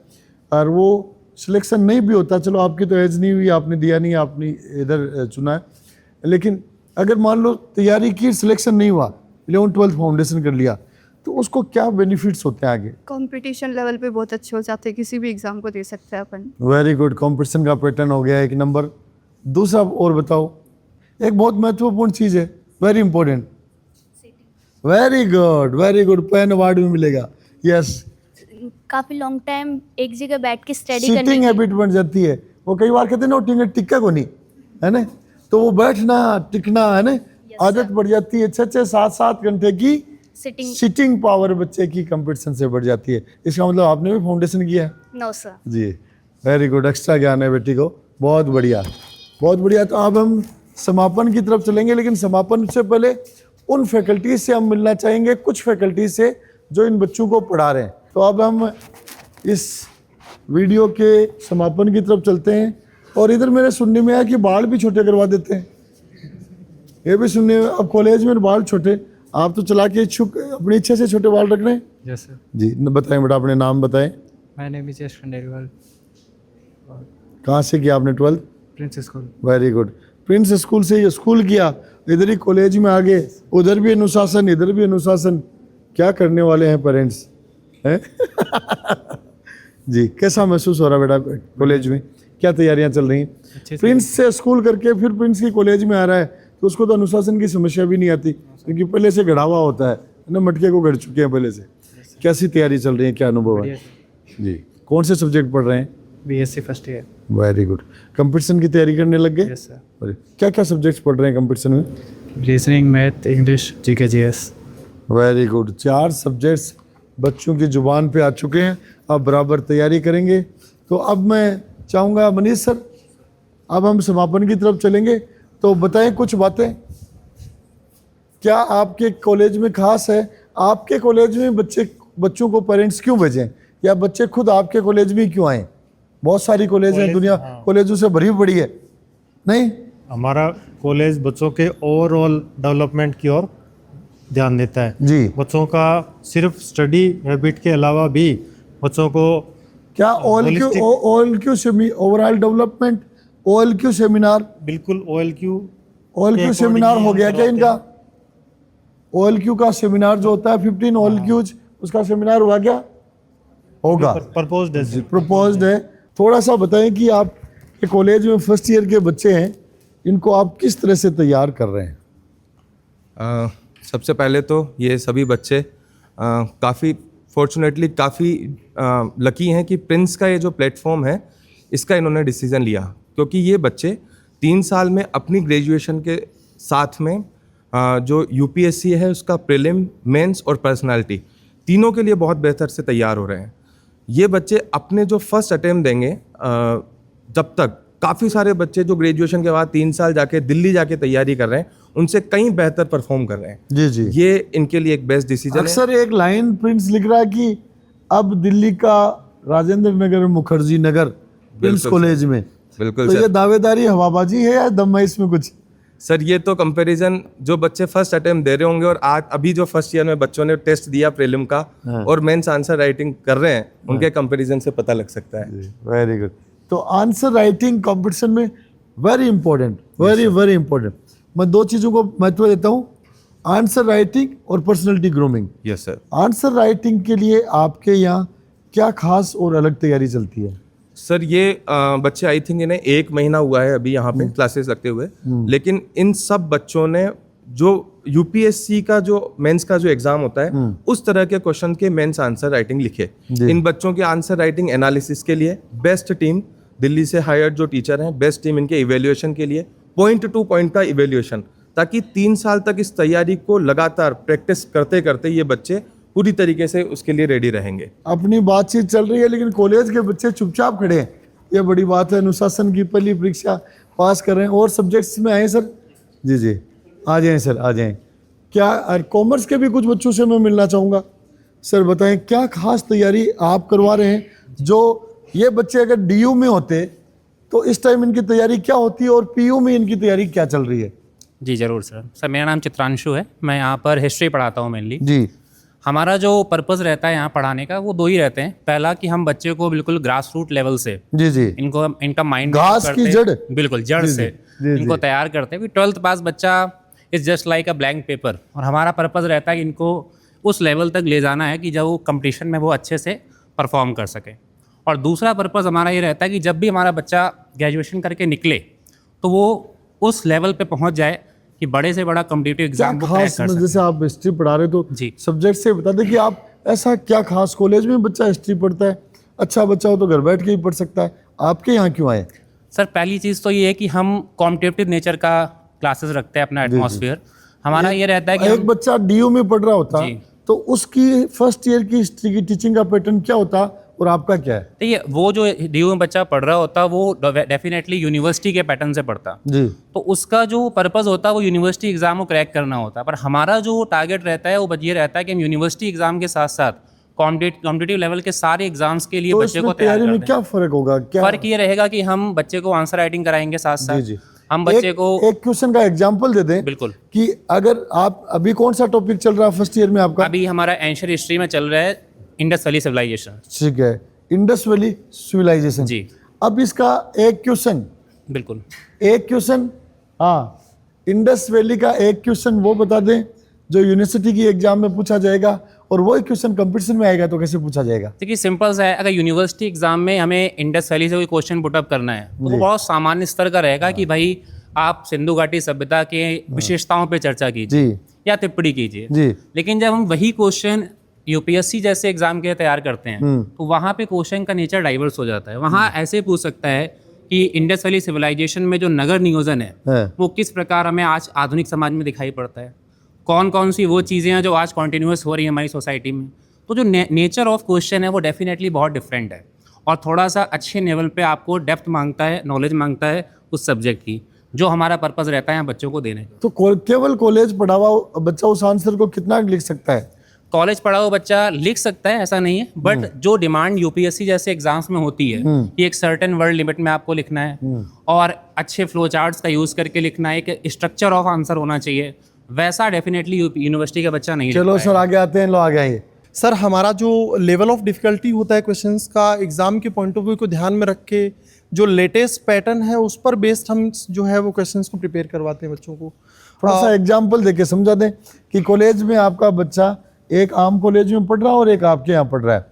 और वो सिलेक्शन नहीं भी होता, चलो आपकी तो एज नहीं हुई, आपने दिया नहीं, आपने इधर चुना है, लेकिन अगर मान लो तैयारी की, सिलेक्शन नहीं हुआ, 11th 12th फाउंडेशन कर लिया, तो उसको क्या बेनिफिट्स होते हैं आगे? कंपटीशन लेवल पे बहुत अच्छे हो जाते हैं, किसी भी एग्ज़ाम को दे सकते हैं अपन। Very good. कंपटीशन का पैटर्न हो गया एक नंबर। दूसरा और बताओ, एक बहुत महत्वपूर्ण चीज़ है, very important. Very good, very good. Pen award भी मिलेगा। यस। काफ़ी लॉन्ग टाइम एक जगह बैठ के स्टडी सिटिंग करने हैबिट बन जाती है। वो कई बार कहते हैं ना उठेंगे टिक्का को नहीं, है ना, तो वो बैठना टिकना, है ना, आदत बढ़ जाती है। 6-6 7-7 घंटे की सिटिंग पावर बच्चे की कंपटीशन से बढ़ जाती है। इसका मतलब आपने भी फाउंडेशन किया है? No sir. जी वेरी गुड। एक्स्ट्रा ज्ञान है बेटी को, बहुत बढ़िया, बहुत बढ़िया। तो अब हम समापन की तरफ चलेंगे, लेकिन समापन से पहले उन फैकल्टीज से हम मिलना चाहेंगे, कुछ फैकल्टीज से जो इन बच्चों को पढ़ा रहे हैं। तो अब हम इस वीडियो के समापन की तरफ चलते हैं। और इधर मेरे सुनने में आया कि बाल भी छोटे करवा देते हैं, ये भी सुनने में। अब कॉलेज में बाल छोटे, आप तो चला के इच्छुक अपनी इच्छा से छोटे बाल रख रहे हैं? Yes sir. जी बताएं बेटा, अपने नाम बताएं। माय नेम इज यश खंडेलवाल। कहाँ से किया आपने 12th? Prince school. Very good. Prince school से ये स्कूल किया, इधर ही कॉलेज में आ गए, उधर भी अनुशासन इधर भी अनुशासन। क्या करने वाले हैं पेरेंट्स हैं? जी कैसा महसूस हो रहा है बेटा कॉलेज में, क्या तैयारियां चल रही हैं? प्रिंस से स्कूल करके फिर प्रिंस की कॉलेज में आ रहा है, तो उसको तो अनुशासन की समस्या भी नहीं आती, क्योंकि पहले से गढ़ा हुआ होता है ना, मटके को गढ़ चुके हैं पहले से। कैसी तैयारी चल रही है, क्या अनुभव है? जी कौन से सब्जेक्ट पढ़ रहे हैं? BSc first year. Very good. Competition की तैयारी करने लग गए? Yes sir. क्या क्या सब्जेक्ट्स पढ़ रहे हैं कंपटीशन में? Reasoning, math, English, GK, GS. Very good. 4 subjects बच्चों की जुबान पे आ चुके हैं, अब बराबर तैयारी करेंगे। तो अब मैं चाहूँगा मनीष सर, अब हम समापन की तरफ चलेंगे, तो बताएं कुछ बातें। क्या आपके कॉलेज में खास है, आपके कॉलेज में बच्चों को पेरेंट्स क्यों भेजें, या बच्चे खुद आपके कॉलेज में क्यों आएँ? बहुत सारी कॉलेज हैं, दुनिया कॉलेजों से भरी पड़ी है, नहीं? हमारा कॉलेज बच्चों के ओवरऑल डेवलपमेंट की ओर ध्यान देता है जी। बच्चों का सिर्फ स्टडी हैबिट के अलावा भी बच्चों को क्या OLQ overall development, OLQ seminar? बिल्कुल। OLQ सेमिनार हो गया क्या इनका? OLQ का सेमिनार जो होता है 15 OLQs, उसका सेमिनार हुआ क्या? होगा, प्रपोज्ड है। थोड़ा सा बताएं कि आप के कॉलेज में फर्स्ट ईयर के बच्चे हैं, इनको आप किस तरह से तैयार कर रहे हैं? सबसे पहले तो ये सभी बच्चे काफ़ी फॉर्चुनेटली काफ़ी लकी हैं कि प्रिंस का ये जो प्लेटफॉर्म है, इसका इन्होंने डिसीज़न लिया, क्योंकि ये बच्चे 3 साल में अपनी ग्रेजुएशन के साथ में जो यूपीएससी है उसका प्रीलिम, मेंस और पर्सनालिटी तीनों के लिए बहुत बेहतर से तैयार हो रहे हैं। ये बच्चे अपने जो फर्स्ट अटेम्प्ट देंगे, जब तक काफ़ी सारे बच्चे जो ग्रेजुएशन के बाद 3 साल जाके दिल्ली जाके तैयारी कर रहे हैं, उनसे कहीं बेहतर परफॉर्म कर रहे हैं। जी जी, ये इनके लिए एक बेस्ट डिसीजन है। अक्सर एक लाइन प्रिंस लिख रहा है कि अब दिल्ली का राजेंद्र नगर, मुखर्जी नगर प्रिंस कॉलेज में। बिल्कुल तो सर। ये दावेदारी हवाबाजी है या दम है इसमें कुछ? सर ये तो कंपैरिजन जो बच्चे फर्स्ट अटेम्प्ट दे रहे होंगे और आज अभी जो फर्स्ट ईयर में बच्चों ने टेस्ट दिया प्रीलिम का और मेंस आंसर राइटिंग कर रहे हैं, उनके कंपैरिजन से पता लग सकता है। Very good. तो आंसर राइटिंग कंपटीशन में वेरी इंपॉर्टेंट, वेरी इंपॉर्टेंट। मैं 2 चीज़ों को महत्व देता हूँ, आंसर राइटिंग और personality grooming. Yes sir. Answer writing के लिए आपके यहाँ क्या खास और अलग तैयारी चलती है? सर ये बच्चे आई थिंक इन्हें 1 महीना हुआ है अभी यहाँ पे क्लासेस लगते हुए, लेकिन इन सब बच्चों ने जो यूपीएससी का जो मेंस का जो एग्जाम होता है उस तरह के क्वेश्चन के मेंस आंसर राइटिंग लिखे। इन बच्चों के आंसर राइटिंग एनालिसिस के लिए बेस्ट टीम दिल्ली से हायर्ड जो टीचर हैं, बेस्ट टीम इनके इवेल्युएशन के लिए, पॉइंट टू पॉइंट का इवेल्युएशन, ताकि 3 साल तक इस तैयारी को लगातार प्रैक्टिस करते करते ये बच्चे पूरी तरीके से उसके लिए रेडी रहेंगे। अपनी बातचीत चल रही है लेकिन कॉलेज के बच्चे चुपचाप खड़े हैं, ये बड़ी बात है। अनुशासन की पहली परीक्षा पास कर रहे हैं। और सब्जेक्ट्स में आए सर? जी जी, आ जाएं सर, आ जाएं। क्या कॉमर्स के भी कुछ बच्चों से मैं मिलना चाहूँगा। सर बताएं, क्या खास तैयारी आप करवा रहे हैं? जो ये बच्चे अगर डीयू में होते तो इस टाइम इनकी तैयारी क्या होती है, और पीयू में इनकी तैयारी क्या चल रही है? जी ज़रूर सर। सर मेरा नाम चित्रांशु है, मैं यहाँ पर हिस्ट्री पढ़ाता हूँ मेनली। जी। हमारा जो पर्पज़ रहता है यहाँ पढ़ाने का वो 2 ही रहते हैं। पहला कि हम बच्चे को बिल्कुल ग्रास रूट लेवल से जी जी इनका माइंड घास की जड़, बिल्कुल जड़ जी, से जी, जी, इनको जी। तैयार करते हैं। 12th पास बच्चा is just like a blank paper, और हमारा पर्पज़ रहता है कि इनको उस लेवल तक ले जाना है कि जब वो कंपटीशन में वो अच्छे से परफॉर्म कर सके। और दूसरा पर्पज़ हमारा ये रहता है कि जब भी हमारा बच्चा ग्रेजुएशन करके निकले तो वो उस लेवल पे पहुंच जाए कि बड़े से बड़ा कॉम्पिटिटिव एग्जाम को क्रैक खास कर सके। जैसे आप हिस्ट्री पढ़ा रहे तो सब्जेक्ट से बता दें कि आप ऐसा क्या खास, कॉलेज में बच्चा हिस्ट्री पढ़ता है, अच्छा बच्चा हो तो घर बैठ के ही पढ़ सकता है, आपके यहाँ क्यों आए? सर पहली चीज़ तो ये है कि हम कॉम्पिटिटिव नेचर का क्लासेस रखते हैं, अपना एटमॉस्फेयर हमारा ये रहता है कि एक बच्चा डीयू में पढ़ रहा होता तो उसकी फर्स्ट ईयर की हिस्ट्री की टीचिंग का पैटर्न क्या होता और आपका क्या है? तो ये वो जो डीयू में बच्चा पढ़ रहा होता वो डेफिनेटली यूनिवर्सिटी के पैटर्न से पढ़ता, जी। तो उसका जो पर्पज़ होता है वो यूनिवर्सिटी एग्ज़ाम को क्रैक करना होता है। पर हमारा जो टारगेट रहता है वो ये रहता है कि हम यूनिवर्सिटी एग्ज़ाम के साथ साथ कॉम्पिटिटिव लेवल के सारे एग्जाम्स के लिए तो बच्चे को तैयार तैयारी में करते क्या फर्क होगा? क्या फर्क ये रहेगा कि हम बच्चे को आंसर राइटिंग कराएंगे साथ साथ। जी। हम बच्चे को एक क्वेश्चन का एग्जांपल दे दें। बिल्कुल। कि अगर आप अभी कौन सा टॉपिक चल रहा है फर्स्ट ईयर में आपका? अभी हमारा एंशिएंट हिस्ट्री में चल रहा है इंडस वैली सिविलाइजेशन। ठीक है, इंडस वैली सिविलाइजेशन। जी। अब इसका एक क्वेश्चन, बिल्कुल एक क्वेश्चन, हाँ, इंडस वैली का एक क्वेश्चन वो बता दें जो यूनिवर्सिटी की एग्जाम में पूछा जाएगा, और वो क्वेश्चन कंपटीशन में आएगा तो कैसे पूछा जाएगा? देखिए सिंपल सा है, अगर यूनिवर्सिटी एग्जाम में हमें इंडस वैली से कोई क्वेश्चन पुटअप करना है तो वो बहुत सामान्य स्तर का रहेगा कि भाई आप सिंधु घाटी सभ्यता के विशेषताओं पे चर्चा कीजिए या टिप्पणी कीजिए। लेकिन जब हम वही क्वेश्चन यूपीएससी जैसे एग्जाम के लिए तैयार करते हैं तो वहाँ पे क्वेश्चन का नेचर डाइवर्स हो जाता है। वहाँ ऐसे पूछ सकता है कि इंडस वैली सिविलाइजेशन में जो नगर नियोजन है वो किस प्रकार हमें आज आधुनिक समाज में दिखाई पड़ता है, कौन कौन सी वो चीज़ें हैं जो आज कॉन्टिन्यूस हो रही हैं हमारी सोसाइटी में। तो जो नेचर ऑफ क्वेश्चन है वो डेफिनेटली बहुत डिफरेंट है और थोड़ा सा अच्छे लेवल पे आपको डेप्थ मांगता है, नॉलेज मांगता है उस सब्जेक्ट की, जो हमारा पर्पज़ रहता है बच्चों को देने का। तो केवल कॉलेज पढ़ा हुआ बच्चा उस आंसर को कितना लिख सकता है? कॉलेज पढ़ा हुआ बच्चा लिख सकता है, ऐसा नहीं है, बट जो डिमांड यूपीएससी जैसे एग्जाम्स में होती है कि एक सर्टेन वर्ड लिमिट में आपको लिखना है और अच्छे फ्लो चार्ट्स का यूज़ करके लिखना है, एक स्ट्रक्चर ऑफ आंसर होना चाहिए, वैसा डेफिनेटली यूनिवर्सिटी का बच्चा नहीं। चलो सर आगे आते हैं, लो आगे आइए। सर हमारा जो लेवल ऑफ डिफ़िकल्टी होता है क्वेश्चंस का, एग्ज़ाम के पॉइंट ऑफ व्यू को ध्यान में रख के जो लेटेस्ट पैटर्न है उस पर बेस्ड हम जो है वो क्वेश्चंस को प्रिपेयर करवाते हैं बच्चों को। थोड़ा सा एग्जाम्पल देके समझा दें कि कॉलेज में आपका बच्चा एक आम कॉलेज में पढ़ रहा है और एक आपके यहाँ पढ़ रहा है,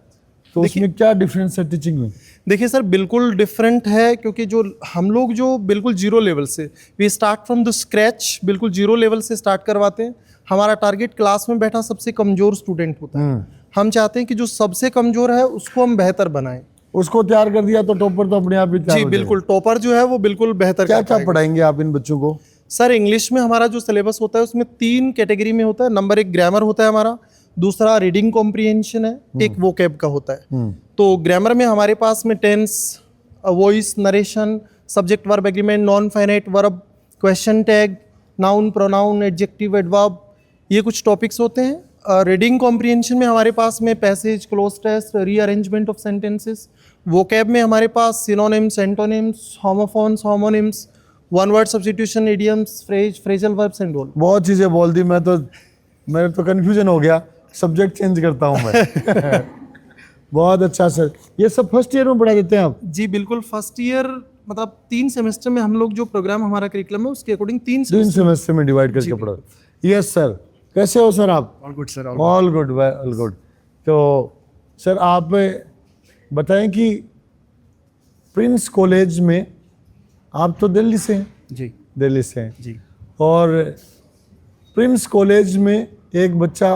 तो उसमें क्या डिफरेंस है टीचिंग में? देखिए सर बिल्कुल डिफरेंट है, क्योंकि जो हम लोग जो बिल्कुल जीरो लेवल से, we start from the scratch, बिल्कुल जीरो लेवल से स्टार्ट करवाते हैं। हमारा टारगेट क्लास में बैठा सबसे कमज़ोर स्टूडेंट होता है। हम चाहते हैं कि जो सबसे कमज़ोर है उसको हम बेहतर बनाएं। उसको तैयार कर दिया तो टॉपर तो अपने आप ही तैयार जी हो बिल्कुल, टॉपर जो है वो बिल्कुल बेहतर। क्या क्या पढ़ाएंगे आप इन बच्चों को? सर इंग्लिश में हमारा जो सिलेबस होता है उसमें 3 कैटेगरी में होता है। नंबर 1 ग्रामर होता है हमारा, दूसरा रीडिंग कॉम्प्रिहेंशन है, एक वोकैब का होता है। तो ग्रामर में हमारे पास में tense, voice, narration, subject verb agreement, non finite verb, question tag, noun, pronoun, adjective, adverb, ये कुछ टॉपिक्स होते हैं। रीडिंग कॉम्प्रिहेंशन में हमारे पास में passage, cloze test, rearrangement of sentences. Vocab में हमारे पास synonyms, antonyms, homophones, homonyms, one word substitution, idioms, phrase, phrasal verbs and all. बहुत चीज़ें बोल दी, मैं तो कन्फ्यूजन हो गया, सब्जेक्ट चेंज करता हूँ मैं। बहुत अच्छा सर, ये सब फर्स्ट ईयर में पढ़ा देते हैं आप? जी बिल्कुल, फर्स्ट ईयर मतलब 3 सेमेस्टर में हम लोग जो प्रोग्राम हमारा करिकुलम है उसके अकॉर्डिंग 3 सेमेस्टर में डिवाइड करके पढ़ा। यस सर, कैसे हो सर आप? All good sir, all good, all good. तो सर आप बताएं कि प्रिंस कॉलेज में, आप तो दिल्ली से हैं? जी दिल्ली से हैं जी। और प्रिंस कॉलेज में एक बच्चा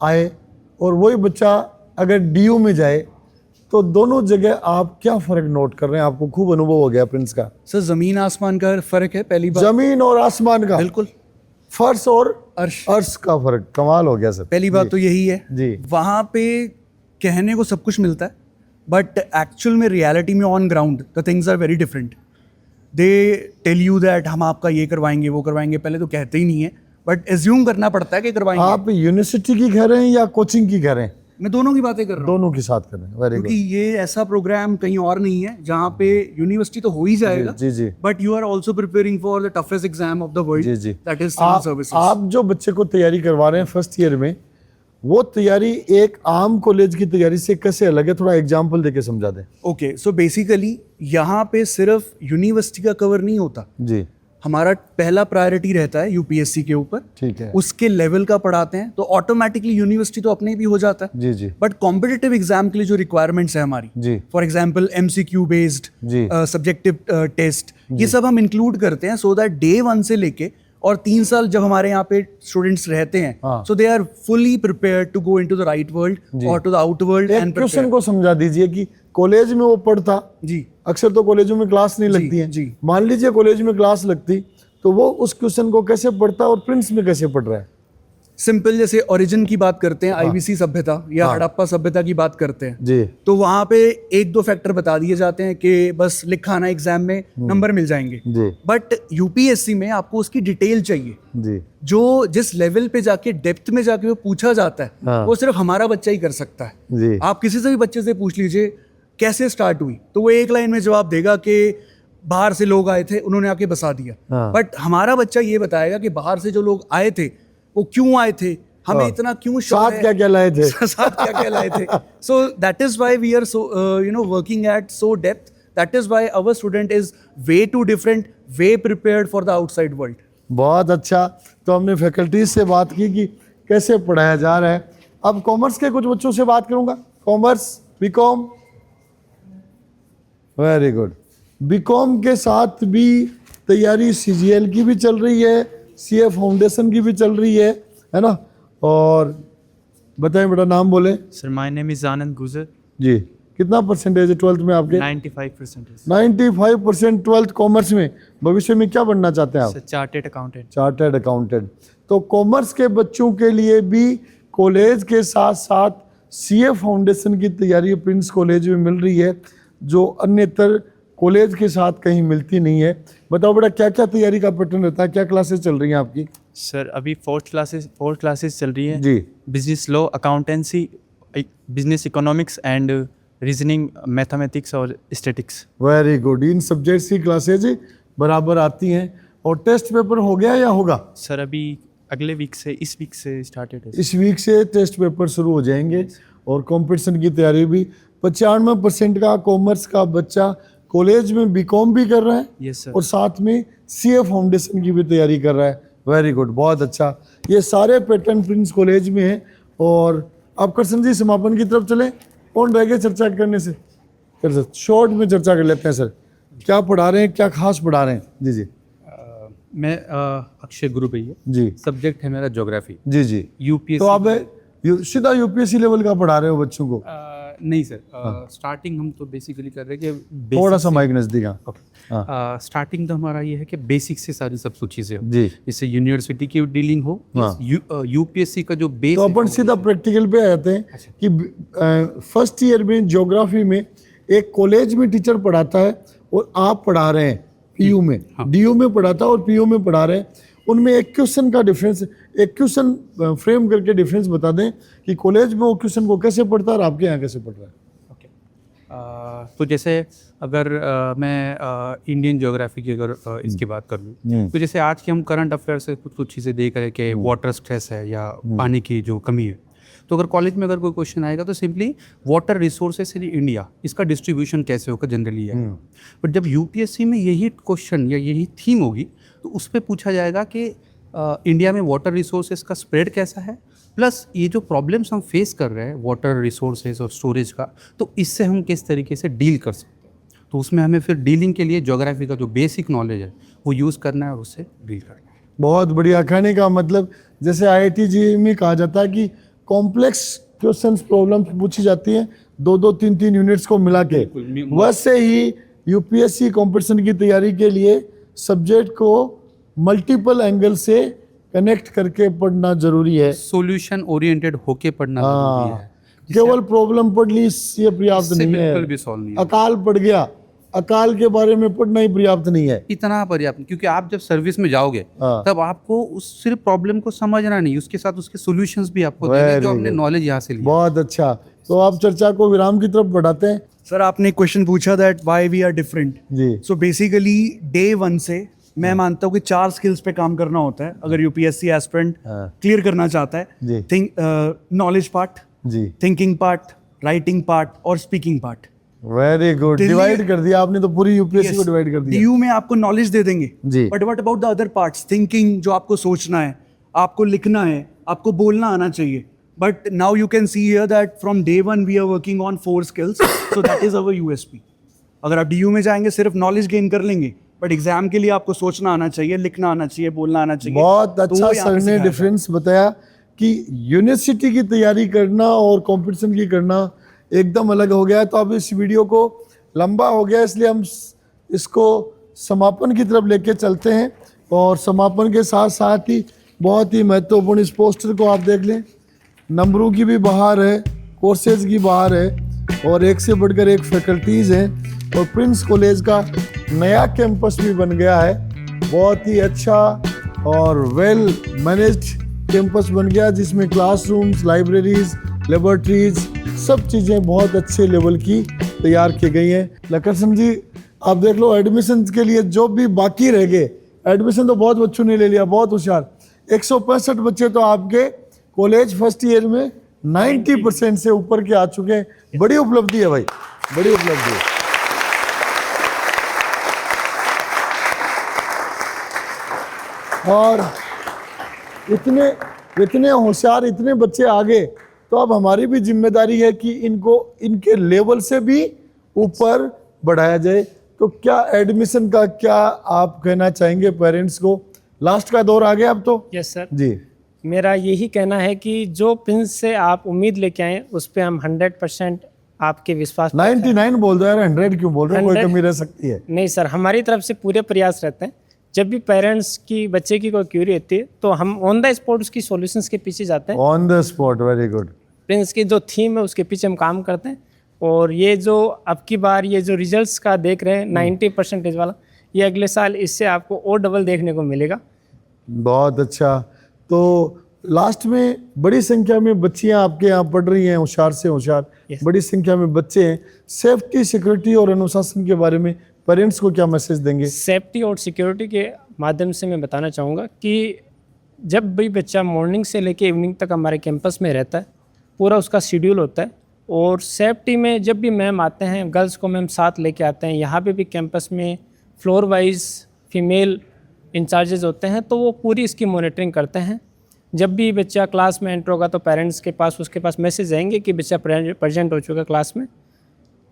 आए और वही बच्चा अगर डीयू में जाए, तो दोनों जगह आप क्या फ़र्क नोट कर रहे हैं? आपको खूब अनुभव हो गया प्रिंस का। सर ज़मीन आसमान का फ़र्क है पहली बात। ज़मीन और आसमान का, बिल्कुल। फर्श और अर्श का फ़र्क, कमाल हो गया सर। पहली बात तो यही है जी। वहाँ पे कहने को सब कुछ मिलता है, बट एक्चुअल में रियलिटी में on ground the things are very different. They tell you that हम आपका ये करवाएंगे वो करवाएंगे, पहले तो कहते ही नहीं है, बट एज्यूम करना पड़ता है कि करवाएंगे। आप यूनिवर्सिटी की कह रहे हैं या कोचिंग की कह रहे हैं? मैं दोनों की बातें कर रहा हूँ। दोनों के साथ कर रहे हैं, वेरी गुड। क्योंकि ये ऐसा प्रोग्राम कहीं और नहीं है जहाँ पे यूनिवर्सिटी तो हो ही जाएगा, जी जी, but you are also preparing for the toughest exam of the world, जी जी, दैट इज सिविल सर्विसेज। आप जो बच्चे को तैयारी करवा रहे हैं फर्स्ट ईयर में, वो तैयारी एक आम कॉलेज की तैयारी से कैसे अलग है? थोड़ा एग्जांपल देके समझा दें। ओके, सो बेसिकली यहाँ पे सिर्फ यूनिवर्सिटी का कवर नहीं होता जी, हमारा पहला प्रायोरिटी रहता है यूपीएससी के ऊपर, ठीक है, उसके लेवल का पढ़ाते हैं, तो ऑटोमेटिकली यूनिवर्सिटी तो अपने भी हो जाता है। जी जी, बट कॉम्पिटिटिव एग्जाम के लिए जो रिक्वायरमेंट्स है हमारी, जी, for example MCQ based, subjective test, ये सब हम इंक्लूड करते हैं, सो दैट डे 1 से लेके और 3 साल जब हमारे यहाँ पे स्टूडेंट्स रहते हैं, so they are fully prepared to go into the right world और टू द आउट वर्ल्ड। एक क्वेश्चन को समझा दीजिए कि कॉलेज में वो पढ़ता जी, अक्सर तो कॉलेजों में क्लास नहीं लगती है जी, मान लीजिए कॉलेज में क्लास लगती, तो वो उस क्वेश्चन को कैसे पढ़ता और प्रिंस में कैसे पढ़ रहा है? सिंपल, जैसे ओरिजिन की बात करते हैं, आईबीसी सभ्यता या हड़प्पा सभ्यता की बात करते हैं जी, तो वहाँ पे 1-2 फैक्टर बता दिए जाते हैं कि बस लिखा आना एग्जाम में नंबर मिल जाएंगे जी, बट यूपीएससी में आपको उसकी डिटेल चाहिए जी, जो जिस लेवल पे जाके डेप्थ में जाके वो पूछा जाता है, वो सिर्फ हमारा बच्चा ही कर सकता है जी। आप किसी से भी बच्चे से पूछ लीजिए कैसे स्टार्ट हुई, तो वो एक लाइन में जवाब देगा कि बाहर से लोग आए थे, उन्होंने आके बसा दिया। बट हमारा बच्चा ये बताएगा कि बाहर से जो लोग आए थे वो क्यों आए थे, हमें इतना क्यों साथ क्या क्या लाए थे साथ क्या क्या लाए थे। So that is why we are so working at so depth, that is why our student is way too different, way prepared for the outside world. बहुत अच्छा। तो हमने फैकल्टीज से बात की कि कैसे पढ़ाया जा रहा है। अब कॉमर्स के कुछ बच्चों से बात करूंगा। Commerce, BCom, very good. BCom के साथ भी तैयारी सीजीएल की भी चल रही है, सीए फाउंडेशन की भी चल रही है ना? और बताएं बेटा, नाम बोले। सर माय नेम इज आनंद गुजर जी। कितना परसेंटेज है 12th में आपके? 95%। 95% 12th कॉमर्स में। भविष्य में क्या बनना चाहते हैं आप? Chartered accountant. Chartered accountant. तो कॉमर्स के बच्चों के लिए भी कॉलेज के साथ साथ सीए फाउंडेशन की तैयारी प्रिंस कॉलेज में मिल रही है, जो अन्यतर कॉलेज के साथ कहीं मिलती नहीं है। बताओ बेटा, क्या क्या तैयारी का पैटर्न रहता है, क्या क्लासेस चल रही हैं आपकी? सर अभी 4 क्लासेस चल रही है जी। Business law, accountancy, business economics and reasoning, mathematics और स्टैटिक्स। Very good. इन सब्जेक्ट्स की क्लासेज बराबर आती हैं। और टेस्ट पेपर हो गया या होगा? सर अभी अगले वीक से, इस वीक से स्टार्टेड है। इस वीक से टेस्ट पेपर शुरू हो जाएंगे और कंपटीशन की तैयारी भी। 95% का कॉमर्स का बच्चा कॉलेज में बीकॉम भी कर रहा है, यस सर, और साथ में सीए फाउंडेशन की भी तैयारी कर रहा है। वेरी गुड, बहुत अच्छा। ये सारे पैटर्न प्रिंस कॉलेज में हैं। और अब कृष्ण जी समापन की तरफ चलें। कौन रह गए चर्चा करने से? कर सर शॉर्ट में चर्चा कर लेते हैं। सर क्या पढ़ा रहे हैं, क्या खास पढ़ा रहे हैं? जी जी। मैं अक्षय गुरु भैया जी। सब्जेक्ट है मेरा ज्योग्राफी। जी जी। यूपीएससी। तो आप सीधा यूपीएससी लेवल का पढ़ा रहे हो बच्चों को? नहीं सर, स्टार्टिंग हम तो बेसिकली कर रहे हैं कि थोड़ा सा माइक नजदीक। स्टार्टिंग तो हमारा ये है कि बेसिक से सारी सब चीज़ें हो जी, इससे यूनिवर्सिटी की डीलिंग हो, यूपीएससी का जो बेस। तो अपन सीधा प्रैक्टिकल पे आ जाते हैं कि फर्स्ट ईयर में ज्योग्राफी में एक कॉलेज में टीचर पढ़ाता है और आप पढ़ा रहे हैं पीयू में, डीयू में पढ़ाता है और पीयू में पढ़ा रहे हैं। उनमें एक क्वेश्चन का डिफरेंस, एक क्वेश्चन फ्रेम करके डिफरेंस बता दें कि कॉलेज में वो क्वेश्चन को कैसे पढ़ता है और आपके यहाँ कैसे पढ़ रहा है। तो जैसे अगर मैं इंडियन ज्योग्राफी की अगर इसकी बात करूँ, तो जैसे आज की हम करंट अफेयर से कुछ चीज़ें देख रहे हैं कि वाटर स्ट्रेस है या पानी की जो कमी है, तो अगर कॉलेज में अगर कोई क्वेश्चन आएगा तो simply water resources in India, इसका डिस्ट्रीब्यूशन कैसे होगा जनरली है। बट जब यूपीएससी में यही क्वेश्चन या यही थीम होगी तो उस पर पूछा जाएगा कि इंडिया में वाटर रिसोर्सेज का स्प्रेड कैसा है, प्लस ये जो प्रॉब्लम्स हम फेस कर रहे हैं वाटर रिसोर्सेज और स्टोरेज का, तो इससे हम किस तरीके से डील कर सकते हैं। तो उसमें हमें फिर डीलिंग के लिए ज्योग्राफी का जो बेसिक नॉलेज है वो यूज़ करना है और उससे डील करना है। बहुत बढ़िया। कहने का मतलब जैसे IIT में कहा जाता है कि कॉम्प्लेक्स क्वेश्चंस प्रॉब्लम पूछी जाती हैं 2-2, 3-3 यूनिट्स को मिला के, वैसे ही यूपीएससी कंपटीशन की तैयारी के लिए सब्जेक्ट को मल्टीपल एंगल से कनेक्ट करके पढ़ना जरूरी है, सॉल्यूशन ओरिएंटेड होके पढ़ना जरूरी है। केवल प्रॉब्लम पढ़ ली ये पर्याप्त नहीं बिल्कुल भी सॉल्व नहीं है। अकाल पड़ गया, अकाल के बारे में पढ़ना ही पर्याप्त नहीं है, इतना पर्याप्त, क्योंकि आप जब सर्विस में जाओगे तब आपको उस सिर्फ प्रॉब्लम को समझना नहीं, उसके साथ उसके सॉल्यूशंस भी आपको देने, जो आपने नॉलेज यहाँ से ली। बहुत अच्छा। तो आप चर्चा को विराम की तरफ बढ़ाते हैं। सर आपने क्वेश्चन पूछा that why we are different जी। सो बेसिकली डे 1 से मैं मानता हूँ कि 4 स्किल्स पे काम करना होता है अगर यूपीएससी एस्पिरेंट क्लियर करना चाहता है। नॉलेज पार्ट जी, थिंकिंग पार्ट, राइटिंग पार्ट और speaking part. Very good, divide कर दिया आपने तो पूरी यूपीएससी को डिवाइड कर दिया। डीयू में आपको नॉलेज दे देंगे जी, but what about the other parts, thinking, जो आपको सोचना है, आपको लिखना है, आपको बोलना आना चाहिए। But now you can see here that from day 1 we are working on 4 skills, so that is our USP. अगर आप डीयू में जाएंगे सिर्फ नॉलेज गेन कर लेंगे, बट एग्जाम के लिए आपको सोचना आना चाहिए, लिखना आना चाहिए, बोलना आना चाहिए। बहुत अच्छा सर ने डिफरेंस बताया कि यूनिवर्सिटी की तैयारी करना और कंपटीशन की करना एकदम अलग हो गया है। तो अब इस वीडियो को लंबा हो गया, इसलिए हम इसको समापन की तरफ लेके चलते हैं। और समापन के साथ साथ ही बहुत ही महत्वपूर्ण इस पोस्टर को आप देख लें, नंबरों की भी बहार है, कोर्सेज की बहार है और एक से बढ़कर एक फैकल्टीज़ हैं। और प्रिंस कॉलेज का नया कैंपस भी बन गया है, बहुत ही अच्छा और वेल मैनेज्ड कैंपस बन गया, जिसमें क्लासरूम्स, लाइब्रेरीज, लेबोरेटरीज, सब चीज़ें बहुत अच्छे लेवल की तैयार की गई हैं। लकरसन जी आप देख लो, एडमिशन के लिए जो भी बाकी रह गए, एडमिशन तो बहुत बच्चों ने ले लिया, बहुत होशियार। 165 बच्चे तो आपके कॉलेज फर्स्ट ईयर में 90% से ऊपर के आ चुके हैं। बड़ी उपलब्धि है भाई, बड़ी उपलब्धि है। और इतने होशियार इतने बच्चे आगे, तो अब हमारी भी जिम्मेदारी है कि इनको इनके लेवल से भी ऊपर बढ़ाया जाए। तो क्या एडमिशन का क्या आप कहना चाहेंगे पेरेंट्स को? लास्ट का दौर आ गया अब तो। यस सर जी, मेरा यही कहना है कि जो प्रिंस से आप उम्मीद लेके आए उस पर हम 100% आपके विश्वास 99 बोल दो यार, 100 क्यों बोल रहे हो? कोई कमी रह सकती है? नहीं सर, हमारी तरफ से पूरे प्रयास रहते हैं। जब भी पेरेंट्स की बच्चे की कोई क्यूरी होती है तो हम ऑन द स्पॉट उसकी सॉल्यूशंस के पीछे जाते हैं। On the spot, very good. Prince की जो थीम है उसके पीछे हम काम करते हैं। और ये जो अब की बार ये जो रिजल्ट्स का देख रहे हैं 90% वाला, ये अगले साल इससे आपको और डबल देखने को मिलेगा। बहुत अच्छा। तो लास्ट में बड़ी संख्या में बच्चियां आपके यहाँ पढ़ रही हैं, होशियार से होशियार, बड़ी संख्या में बच्चे हैं। सेफ्टी, सिक्योरिटी और अनुशासन के बारे में पेरेंट्स को क्या मैसेज देंगे? सेफ्टी और सिक्योरिटी के माध्यम से मैं बताना चाहूँगा कि जब भी बच्चा मॉर्निंग से लेके इवनिंग तक हमारे कैंपस में रहता है, पूरा उसका शेड्यूल होता है। और सेफ्टी में जब भी मैम आते हैं, गर्ल्स को मैम साथ लेके आते हैं। यहाँ पे भी कैंपस में फ्लोर वाइज फीमेल इंचार्जेस होते हैं, तो वो पूरी इसकी मॉनिटरिंग करते हैं। जब भी बच्चा क्लास में एंटर होगा तो पेरेंट्स के पास उसके पास मैसेज आएंगे कि बच्चा प्रेजेंट हो चुका है क्लास में।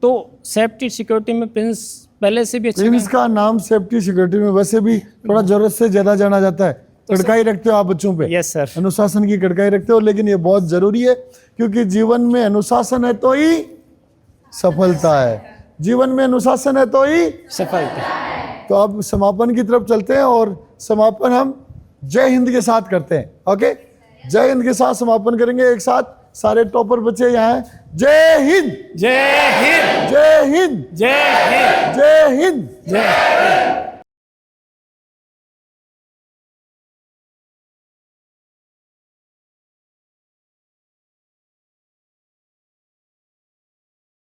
तो सेफ्टी सिक्योरिटी में प्रिंस पहले से भी अच्छा। प्रिंस का नाम सेफ्टी सिक्योरिटी में वैसे भी थोड़ा जरूरत से ज़्यादा जाना जाता है। कड़काई रखते हो आप बच्चों पे? यस सर, अनुशासन की कड़काई रखते हो, लेकिन ये बहुत ज़रूरी है क्योंकि जीवन में अनुशासन है तो ही सफलता है। जीवन में अनुशासन है तो ही सफलता। तो अब समापन की तरफ चलते हैं और समापन हम जय हिंद के साथ करते हैं। ओके, जय हिंद के साथ समापन करेंगे एक साथ। सारे टॉपर बच्चे यहाँ हैं। जय हिंद, जय हिंद, जय हिंद, जय हिंद, जय हिंद, जय हिंद।